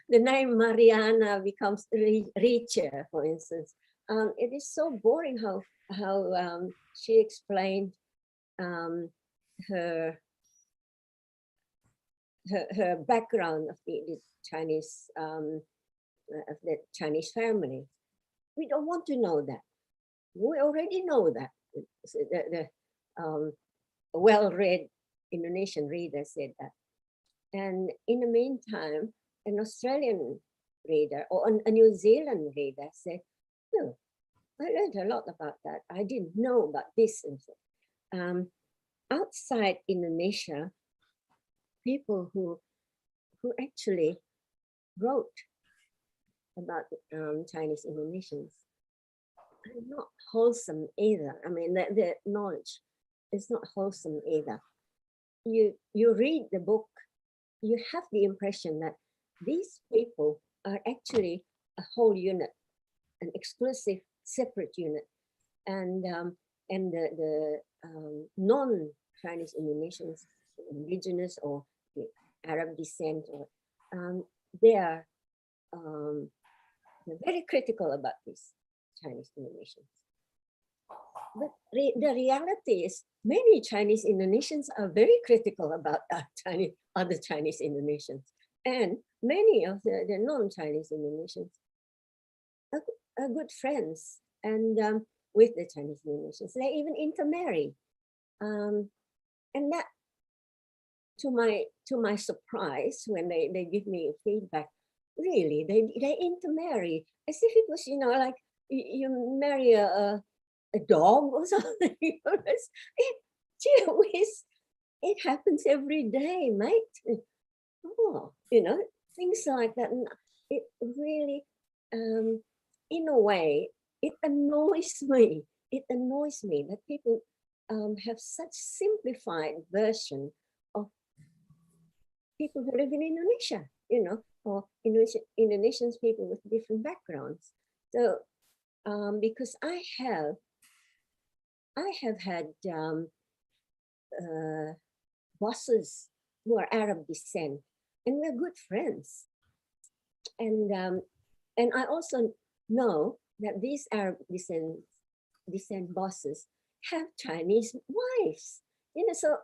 the name Mariana becomes richer, for instance. It is so boring how she explained her background of the Chinese family. We don't want to know that. We already know that. The well-read Indonesian reader said that. And in the meantime, an Australian reader or a New Zealand reader said, "No, I learned a lot about that. I didn't know about this." And so, outside Indonesia, people who actually wrote about Chinese Indonesians are not wholesome either. I mean, the knowledge is not wholesome either. You read the book, you have the impression that these people are actually a whole unit, an exclusive, separate unit, and the non-Chinese Indonesians, indigenous or Arab descent, or they are very critical about these Chinese Indonesians. But the reality is many Chinese Indonesians are very critical about other Chinese Indonesians. And many of the non-Chinese Indonesians are good friends and with the Chinese Indonesians. They even intermarry. And that, to my surprise, when they give me feedback, really, they intermarry as if it was, like you marry a dog or something. It happens every day, mate. Oh, things like that. And it really, in a way, it annoys me. It annoys me that people have such simplified version of people who live in Indonesia, or Indonesians people with different backgrounds. So, because I have had bosses who are Arab descent, and we're good friends. And I also know that these Arab descent bosses have Chinese wives. You know, so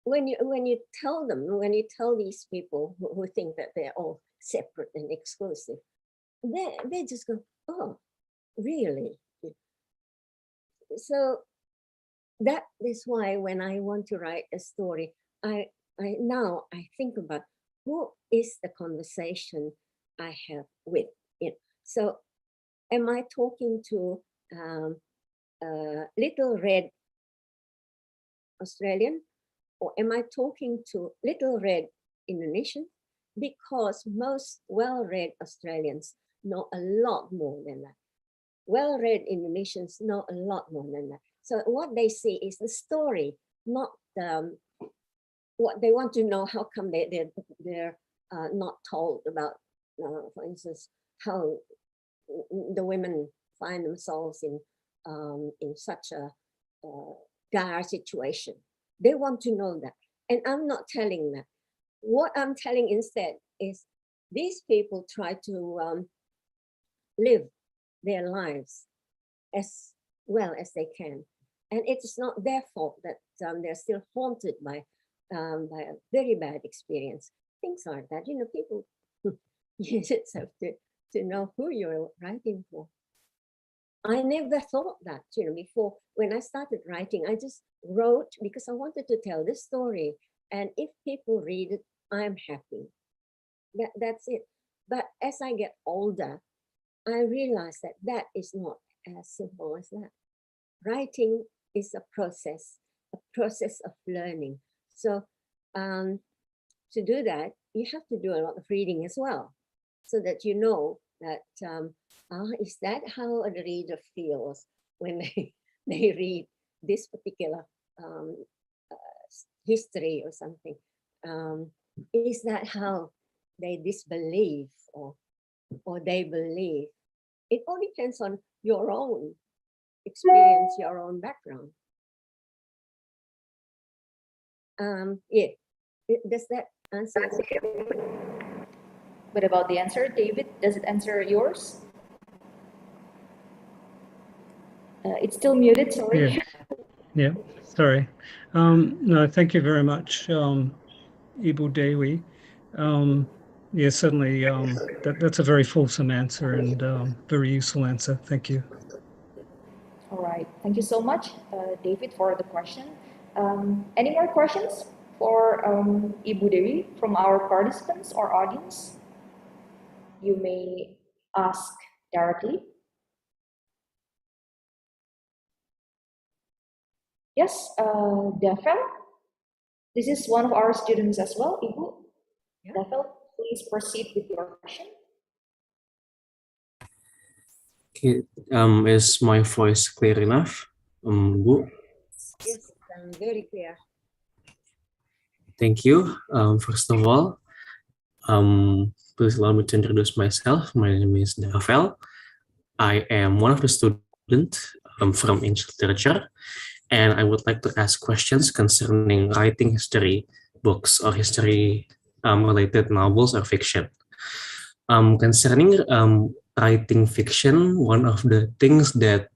when you tell these people who think that they're all separate and exclusive, they just go, oh, really? So that is why when I want to write a story, I now think about who is the conversation I have with it. So am I talking to little red Australian, or am I talking to little red Indonesian? Because most well-read Australians know a lot more than that. Well-read Indonesians know a lot more than that. So what they see is the story, not what they want to know. How come they're not told about, for instance, how the women find themselves in such a dire situation. They want to know that, and I'm not telling that. What I'm telling instead is these people try to live their lives as well as they can, and it's not their fault that they're still haunted by a very bad experience. Things like that, you know, people. You just have to know who you're writing for. I never thought that, you know, before. When I started writing, I just wrote because I wanted to tell this story, and if people read it, I'm happy. That's it. But as I get older, I realize that that is not as simple as that. Writing is a process of learning. So to do that, you have to do a lot of reading as well, so that you know that is that how a reader feels when they read this particular history or something. Is that how they disbelieve or they believe? It all depends on your own experience, your own background. Yeah, does that answer? But about the answer, David, does it answer yours? It's still muted, sorry. Yeah, sorry. No, thank you very much, Ibu Dewi. Yeah, certainly that's a very fulsome answer and very useful answer. Thank you. All right, thank you so much, David, for the question. Any more questions for Ibu Dewi from our participants or audience? You may ask directly. Yes, Defel, this is one of our students as well, Ibu. Yeah. Defel, please proceed with your question. Okay, is my voice clear enough, Bu? Yes, very clear. Thank you. First of all, please allow me to introduce myself. My name is Defel. I am one of the students from English Literature, and I would like to ask questions concerning writing history books or history related novels or fiction. Concerning writing fiction, one of the things that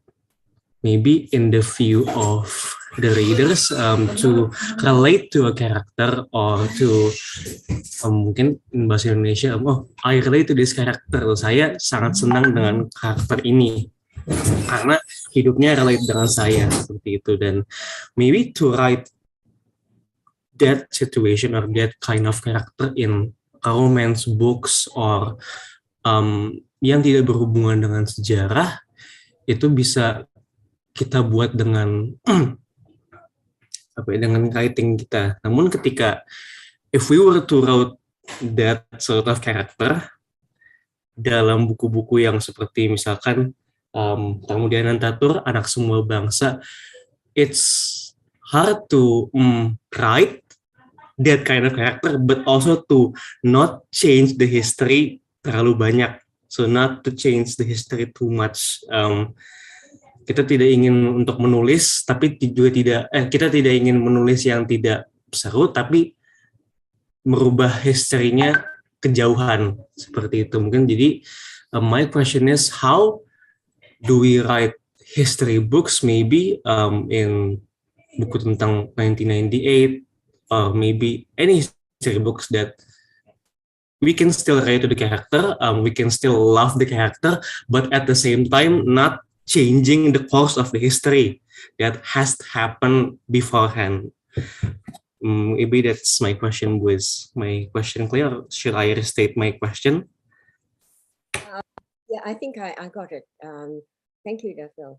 maybe in the view of the readers to relate to a character or to mungkin in bahasa Indonesia, oh, I relate to this character, saya sangat senang dengan karakter ini karena hidupnya relate dengan saya, seperti itu. Dan maybe to write that situation or that kind of character in romance books or yang tidak berhubungan dengan sejarah, itu bisa kita buat dengan dengan writing kita. Namun ketika if we were to write that sort of character dalam buku-buku yang seperti misalkan Kemudian Tatur, Anak Semua Bangsa, it's hard to write that kind of character, but also to not change the history terlalu banyak. So not to change the history too much. Kita tidak ingin untuk menulis, tapi juga kita tidak ingin menulis yang tidak seru, tapi merubah historinya kejauhan seperti itu. Mungkin jadi my question is how do we write history books maybe in buku tentang 1998 or maybe any history books that we can still relate to the character, we can still love the character, but at the same time not changing the course of the history that has happened beforehand. Maybe that's my question. Was my question clear? Should I restate my question? Yeah, I think I got it. Thank you, Phil.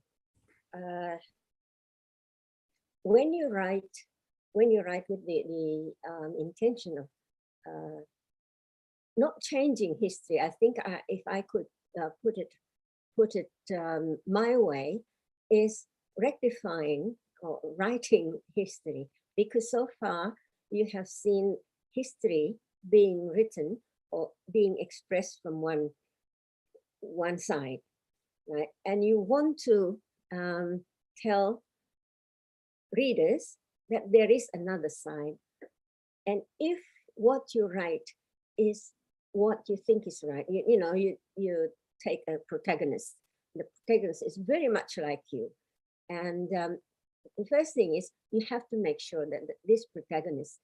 When you write with the intention of not changing history, I think if I could put it my way, is rectifying or writing history, because so far you have seen history being written or being expressed from one side, right? And you want to tell readers that there is another side, and if what you write is what you think is right, you take a protagonist. The protagonist is very much like you, and the first thing is you have to make sure that this protagonist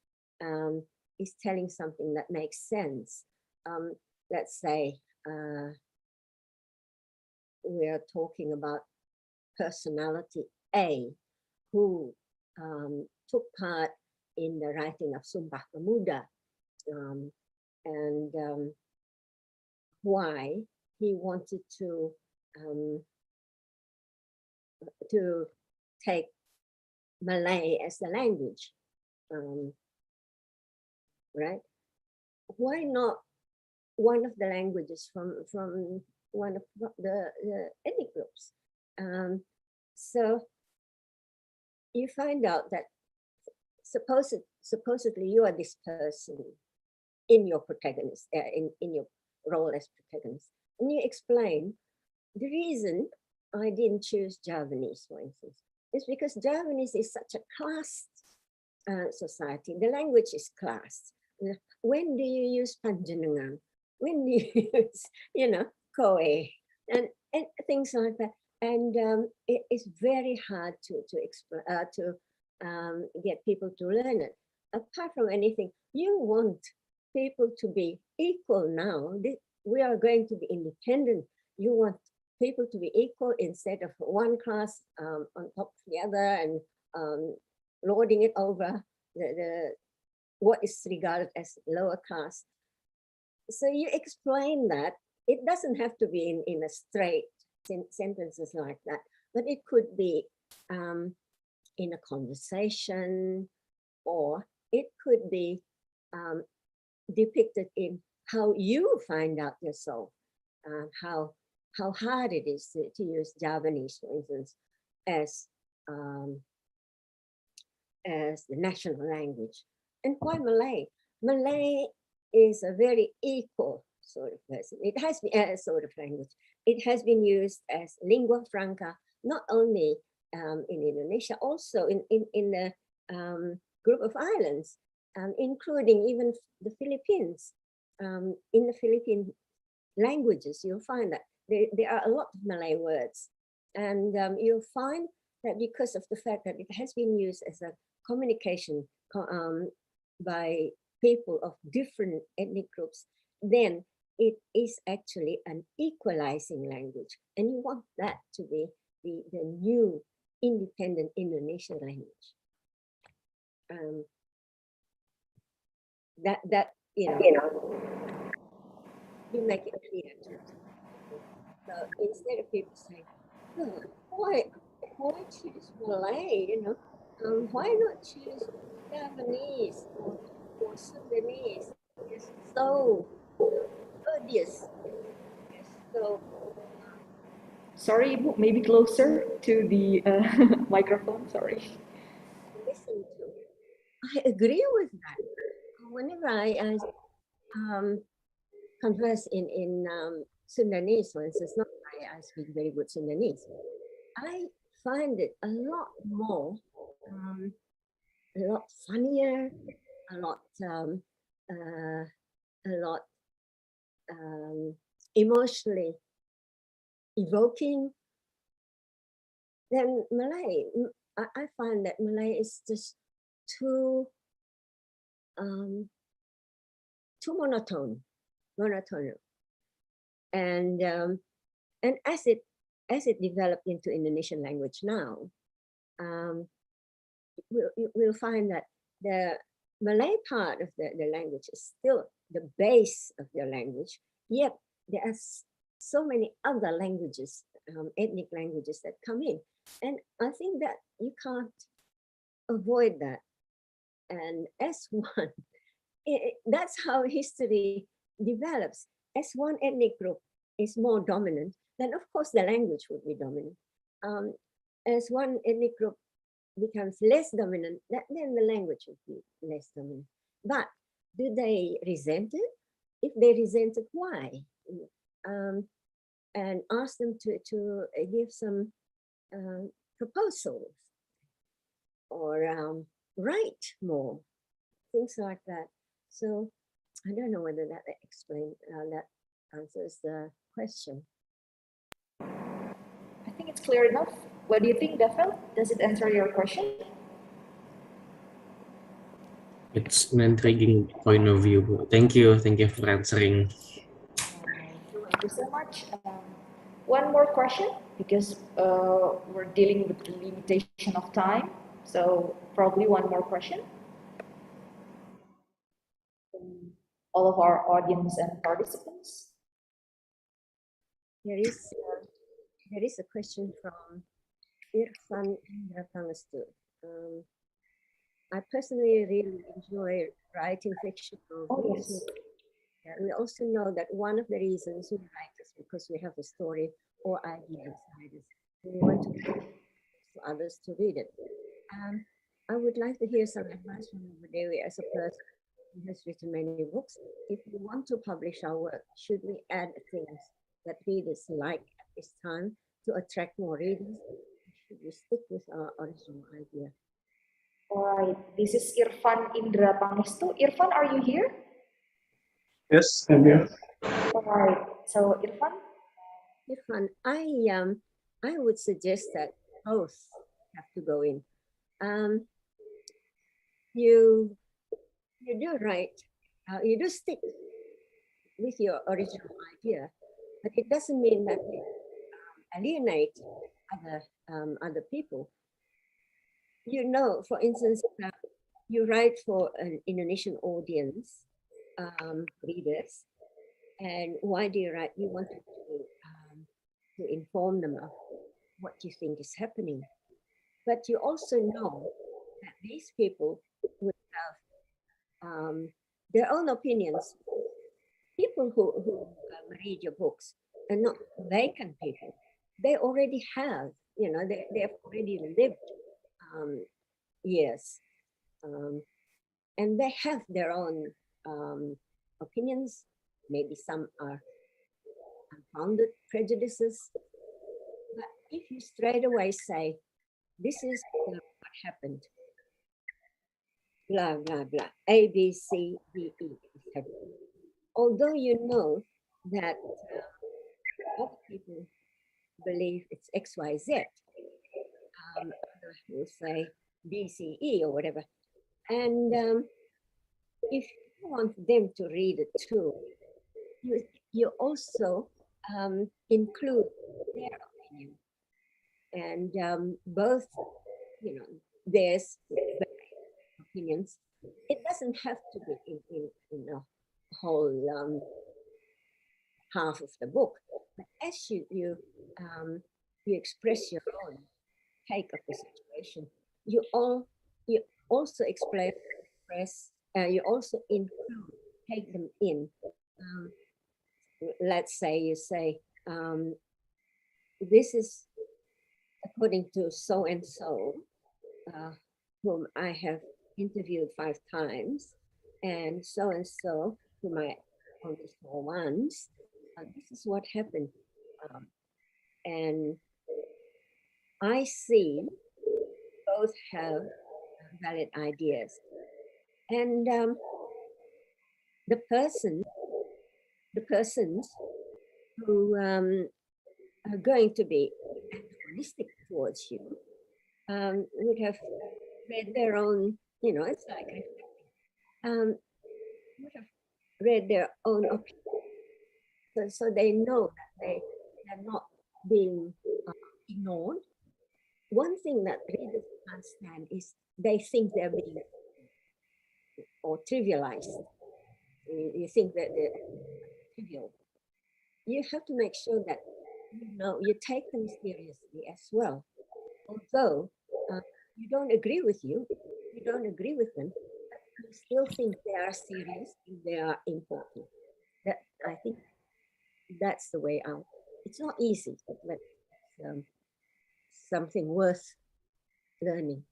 is telling something that makes sense. Let's say we are talking about personality A, who took part in the writing of Sumpah Pemuda, and why he wanted to take Malay as the language, right? Why not one of the languages from one of the ethnic groups? So you find out that supposedly you are this person in your protagonist, in your role as protagonist, and you explain the reason I didn't choose Javanese, for instance, is because Javanese is such a class society. The language is class. When do you use Panjenengan? When do you use, Koe, and things like that? And it is very hard to get people to learn it. Apart from anything, you want people to be equal now. We are going to be independent. You want people to be equal instead of one class on top of the other and lording it over the what is regarded as lower class. So you explain that. It doesn't have to be in a straight sentences like that, but it could be in a conversation, or it could be depicted in how you find out yourself, how hard it is to use Javanese, for instance, as the national language. And why Malay? Malay is a very equal sort of person. It has been a sort of language. It has been used as lingua franca, not only in Indonesia, also in the group of islands, including even the Philippines. In the Philippine languages, you'll find that there are a lot of Malay words. And you'll find that because of the fact that it has been used as a communication by people of different ethnic groups, then it is actually an equalizing language. And you want that to be the new independent Indonesian language. That you make it clear to people. So instead of people saying, oh, why choose Malay, why not choose Javanese or Sundanese? It's so odious. It's so Sorry, Ibu, maybe closer to the microphone, sorry. listen to. I agree with that. Whenever I converse in Sundanese, for instance, not I speak very good Sundanese, I find it a lot more, a lot funnier, a lot emotionally evoking, then Malay, I find that Malay is just too monotone, and as it developed into Indonesian language now, we'll find that the Malay part of the language is still the base of the language, yet there are so many other languages, ethnic languages that come in. And I think that you can't avoid that. And as one, that's how history develops. As one ethnic group is more dominant, then of course the language would be dominant. As one ethnic group becomes less dominant, then the language would be less dominant. But do they resent it? If they resent it, why? And ask them to give some proposals or write more, things like that. So I don't know whether that that answers the question. I think it's clear enough. What do you think, Dafel? Does it answer your question? It's an intriguing point of view. Thank you for answering. Thank you so much. One more question, because we're dealing with the limitation of time. So probably one more question. All of our audience and participants. There is a question from Irfan Pangastu. I personally really enjoy writing fictional books. Yes. We also know that one of the reasons we write is because we have a story or idea inside us. We want to for others to read it. I would like to hear some advice from Budewi as a person who has written many books. If we want to publish our work, should we add things that readers like at this time to attract more readers? Should we stick with our original idea? All right. This is Irfan Indra Pangestu. Irfan, are you here? Yes, I'm here. All right. So Irfan, I would suggest that both have to go in. You do right. You do stick with your original idea, but it doesn't mean that you alienate other people. You know, for instance, you write for an Indonesian audience, readers, and why do you write? You want to inform them of what you think is happening, but you also know that these people would have their own opinions. People who read your books are not vacant people. They already have, they have already lived years, and they have their own opinions. Maybe some are unfounded prejudices. But if you straight away say, this is what happened, blah, blah, blah, A, B, C, D, E, although you know that other people believe it's X, Y, Z, others will say B, C, E, or whatever. And if you want them to read it too, you also include their opinion. And both, there's opinions. It doesn't have to be in a whole half of the book, but as you express your own take of the situation, you also you also include, take them in. Let's say you say, this is according to so and so, whom I have interviewed 5 times, and so, whom I only saw once. This is what happened. And I see both have valid ideas. And the person the persons who are going to be antagonistic towards you would have read their own, it's like would have read their own opinion. So they know that they're not being ignored. One thing that readers understand is they think they're being or trivialized. You think that they're trivial. You have to make sure that you take them seriously as well. Although you don't agree with them, you still think they are serious and they are important. That I think that's the way out. It's not easy, but something worth learning.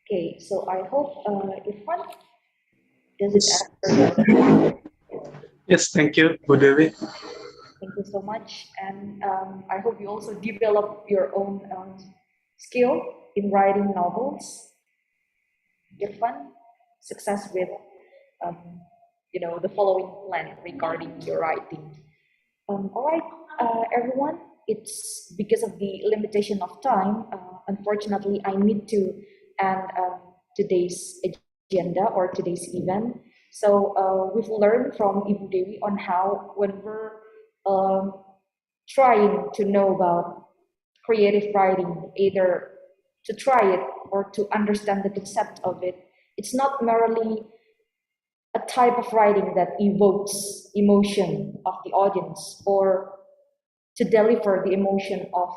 Okay, so I hope Irfan, does it answer? Yes, thank you, Bu Dewi. Thank you so much, and I hope you also develop your own skill in writing novels. Irfan, success with the following plan regarding your writing. All right, everyone. It's because of the limitation of time. Unfortunately, I need to end today's agenda or today's event. So we've learned from Ibu Dewi on how when we're trying to know about creative writing, either to try it or to understand the concept of it, it's not merely a type of writing that evokes emotion of the audience or to deliver the emotion of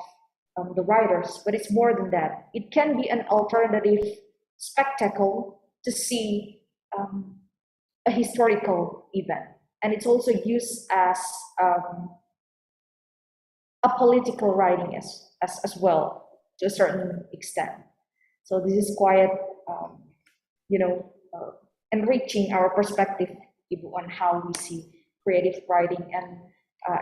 the writers, but it's more than that. It can be an alternative spectacle to see a historical event, and it's also used as a political writing as well to a certain extent. So this is quite enriching our perspective on how we see creative writing. And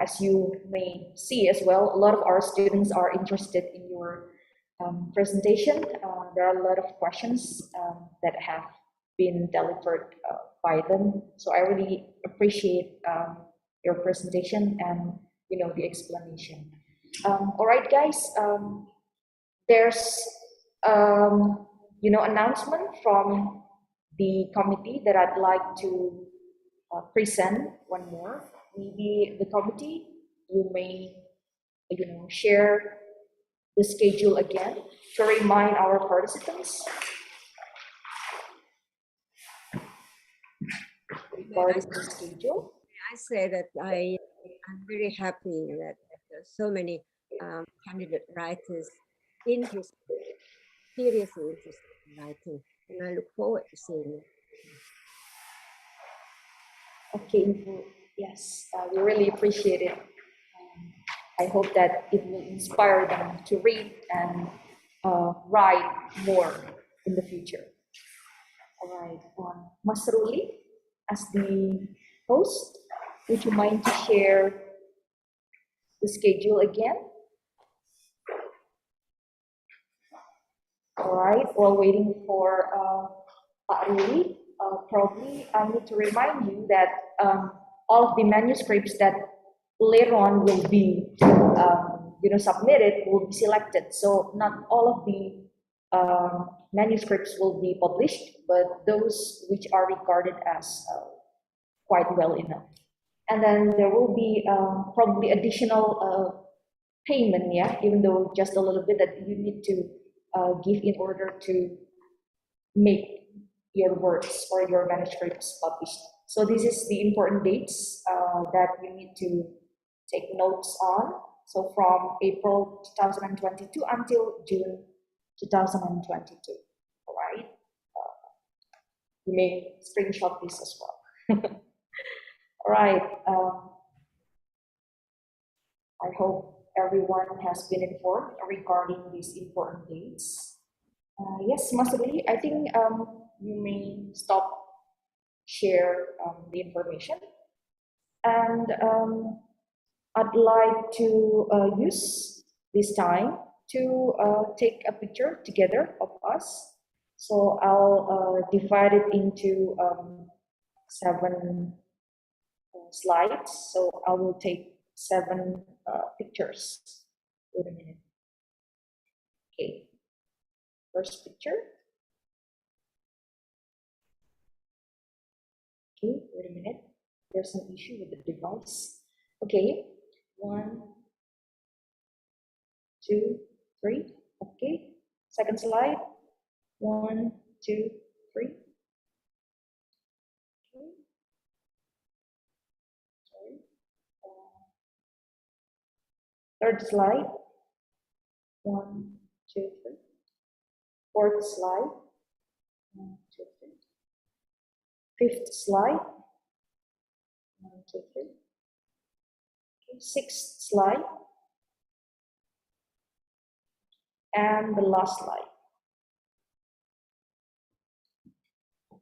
as you may see as well, a lot of our students are interested in your presentation. There are a lot of questions that have been delivered by them. So I really appreciate your presentation and the explanation. All right, guys. There's announcement from the committee that I'd like to present one more. Maybe the committee, you may share the schedule again to remind our participants regarding the schedule. I say that I'm very happy that there's so many candidate writers seriously interested in writing, and I look forward to seeing it. Okay, yes, we really appreciate it. I hope that it will inspire them to read and write more in the future. All right, Mas Ruli, as the host, would you mind to share the schedule again? All right, while waiting for Pak Ruli, probably I need to remind you that all of the manuscripts that later on will be submitted will be selected. So not all of the manuscripts will be published, but those which are regarded as quite well enough. And then there will be probably additional payment, even though just a little bit that you need to give in order to make your works or your manuscripts published. So this is the important dates that you need to take notes on. So from April 2022 until June 2022. All right. You may screenshot this as well. All right. I hope everyone has been informed regarding these important dates. Yes, Mas Ruli, I think you may stop share the information. And I'd like to use this time to take a picture together of us. So I'll divide it into 7 slides, so I will take 7 pictures. Wait a minute. Okay, first picture. Okay, wait a minute. There's an issue with the device. Okay, 1, 2, 3. Okay, second slide. 1, 2, 3. Okay. Sorry. Third slide. 1, 2, 3. Fourth slide. 1, 2, 3. Fifth slide. 1, 2, 3. Okay. Sixth slide. And the last slide.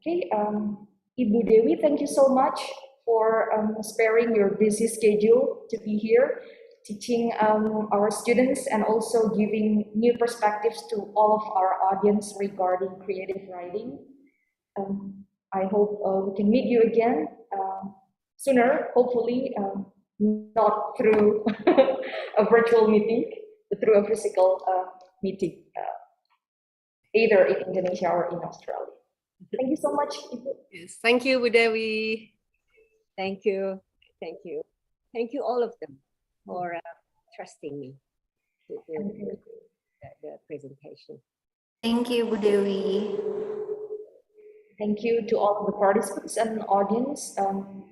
Okay, Ibu Dewi, thank you so much for sparing your busy schedule to be here, teaching our students and also giving new perspectives to all of our audience regarding creative writing. I hope we can meet you again sooner, hopefully not through a virtual meeting, but through a physical meeting, either in Indonesia or in Australia. Thank you so much, Ibu. Yes, thank you, Bu Dewi. Thank you. Thank you. Thank you all of them for trusting me to do the presentation. Thank you, Bu Dewi. Thank you to all of the participants and audience.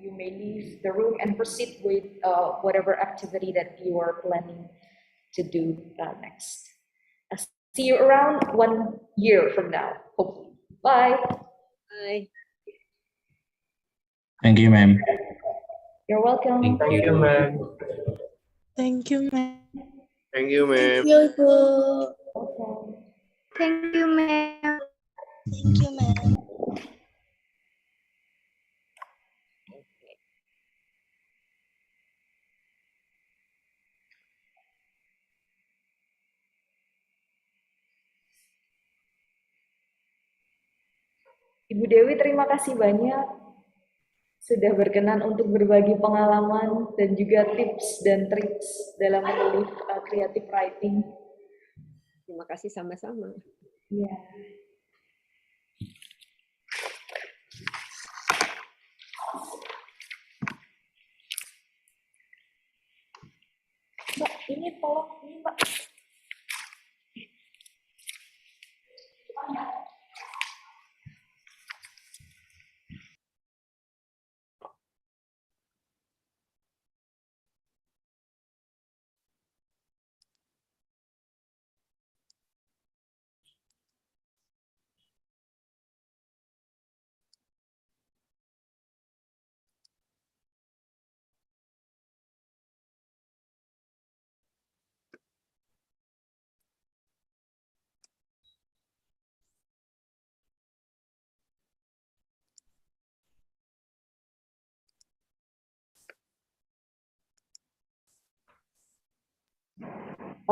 You may leave the room and proceed with whatever activity that you are planning to do next. I'll see you around 1 year from now, hopefully. Bye. Bye. Thank you, ma'am. You're welcome. Thank you, ma'am. Thank you, ma'am. Thank you, ma'am. Thank you, Bu. Welcome. Thank you, ma'am. Thank you, ma'am. Ibu Dewi, terima kasih banyak sudah berkenan untuk berbagi pengalaman dan juga tips dan triks dalam menulis creative writing. Terima kasih sama-sama. Ya. Mbak, ini tolong ini Mbak.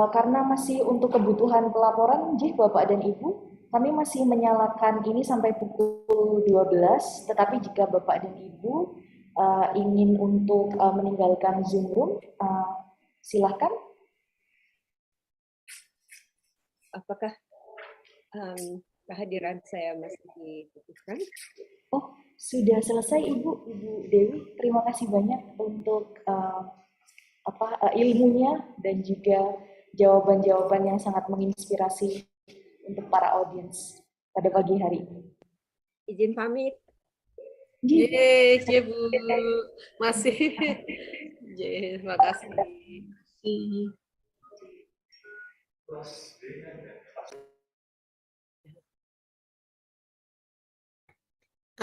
Karena masih untuk kebutuhan pelaporan, Jih, Bapak dan Ibu, kami masih menyalakan ini sampai pukul 12, tetapi jika Bapak dan Ibu ingin untuk meninggalkan Zoom room, silahkan. Apakah kehadiran saya masih dibutuhkan? Oh, sudah selesai Ibu Dewi. Terima kasih banyak untuk ilmunya dan juga jawaban-jawaban yang sangat menginspirasi untuk para audiens pada pagi hari ini. Izin pamit. Yeay, Bu. Masih. Yeay, terima kasih.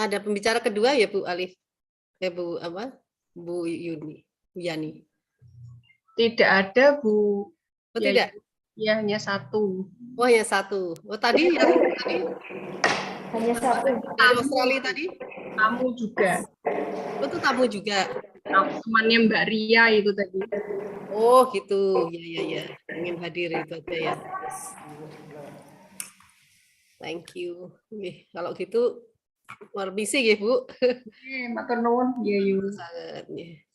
Ada pembicara kedua ya, Bu Alif? Bu apa? Bu Yani. Tidak ada, Bu. Oh, tidak? Ya, hanya satu. Oh, ya satu. Oh, tadi yang tadi Hanya satu. dari Australia tadi? Kamu juga. Oh, itu tamu juga. Temannya Mbak Ria itu tadi. Oh, gitu. Ya. Ingin hadir itu aja ya. Thank you. Kalau gitu Permisi ya Bu. Matur nuwun, ya yuk. Sangat. Ya.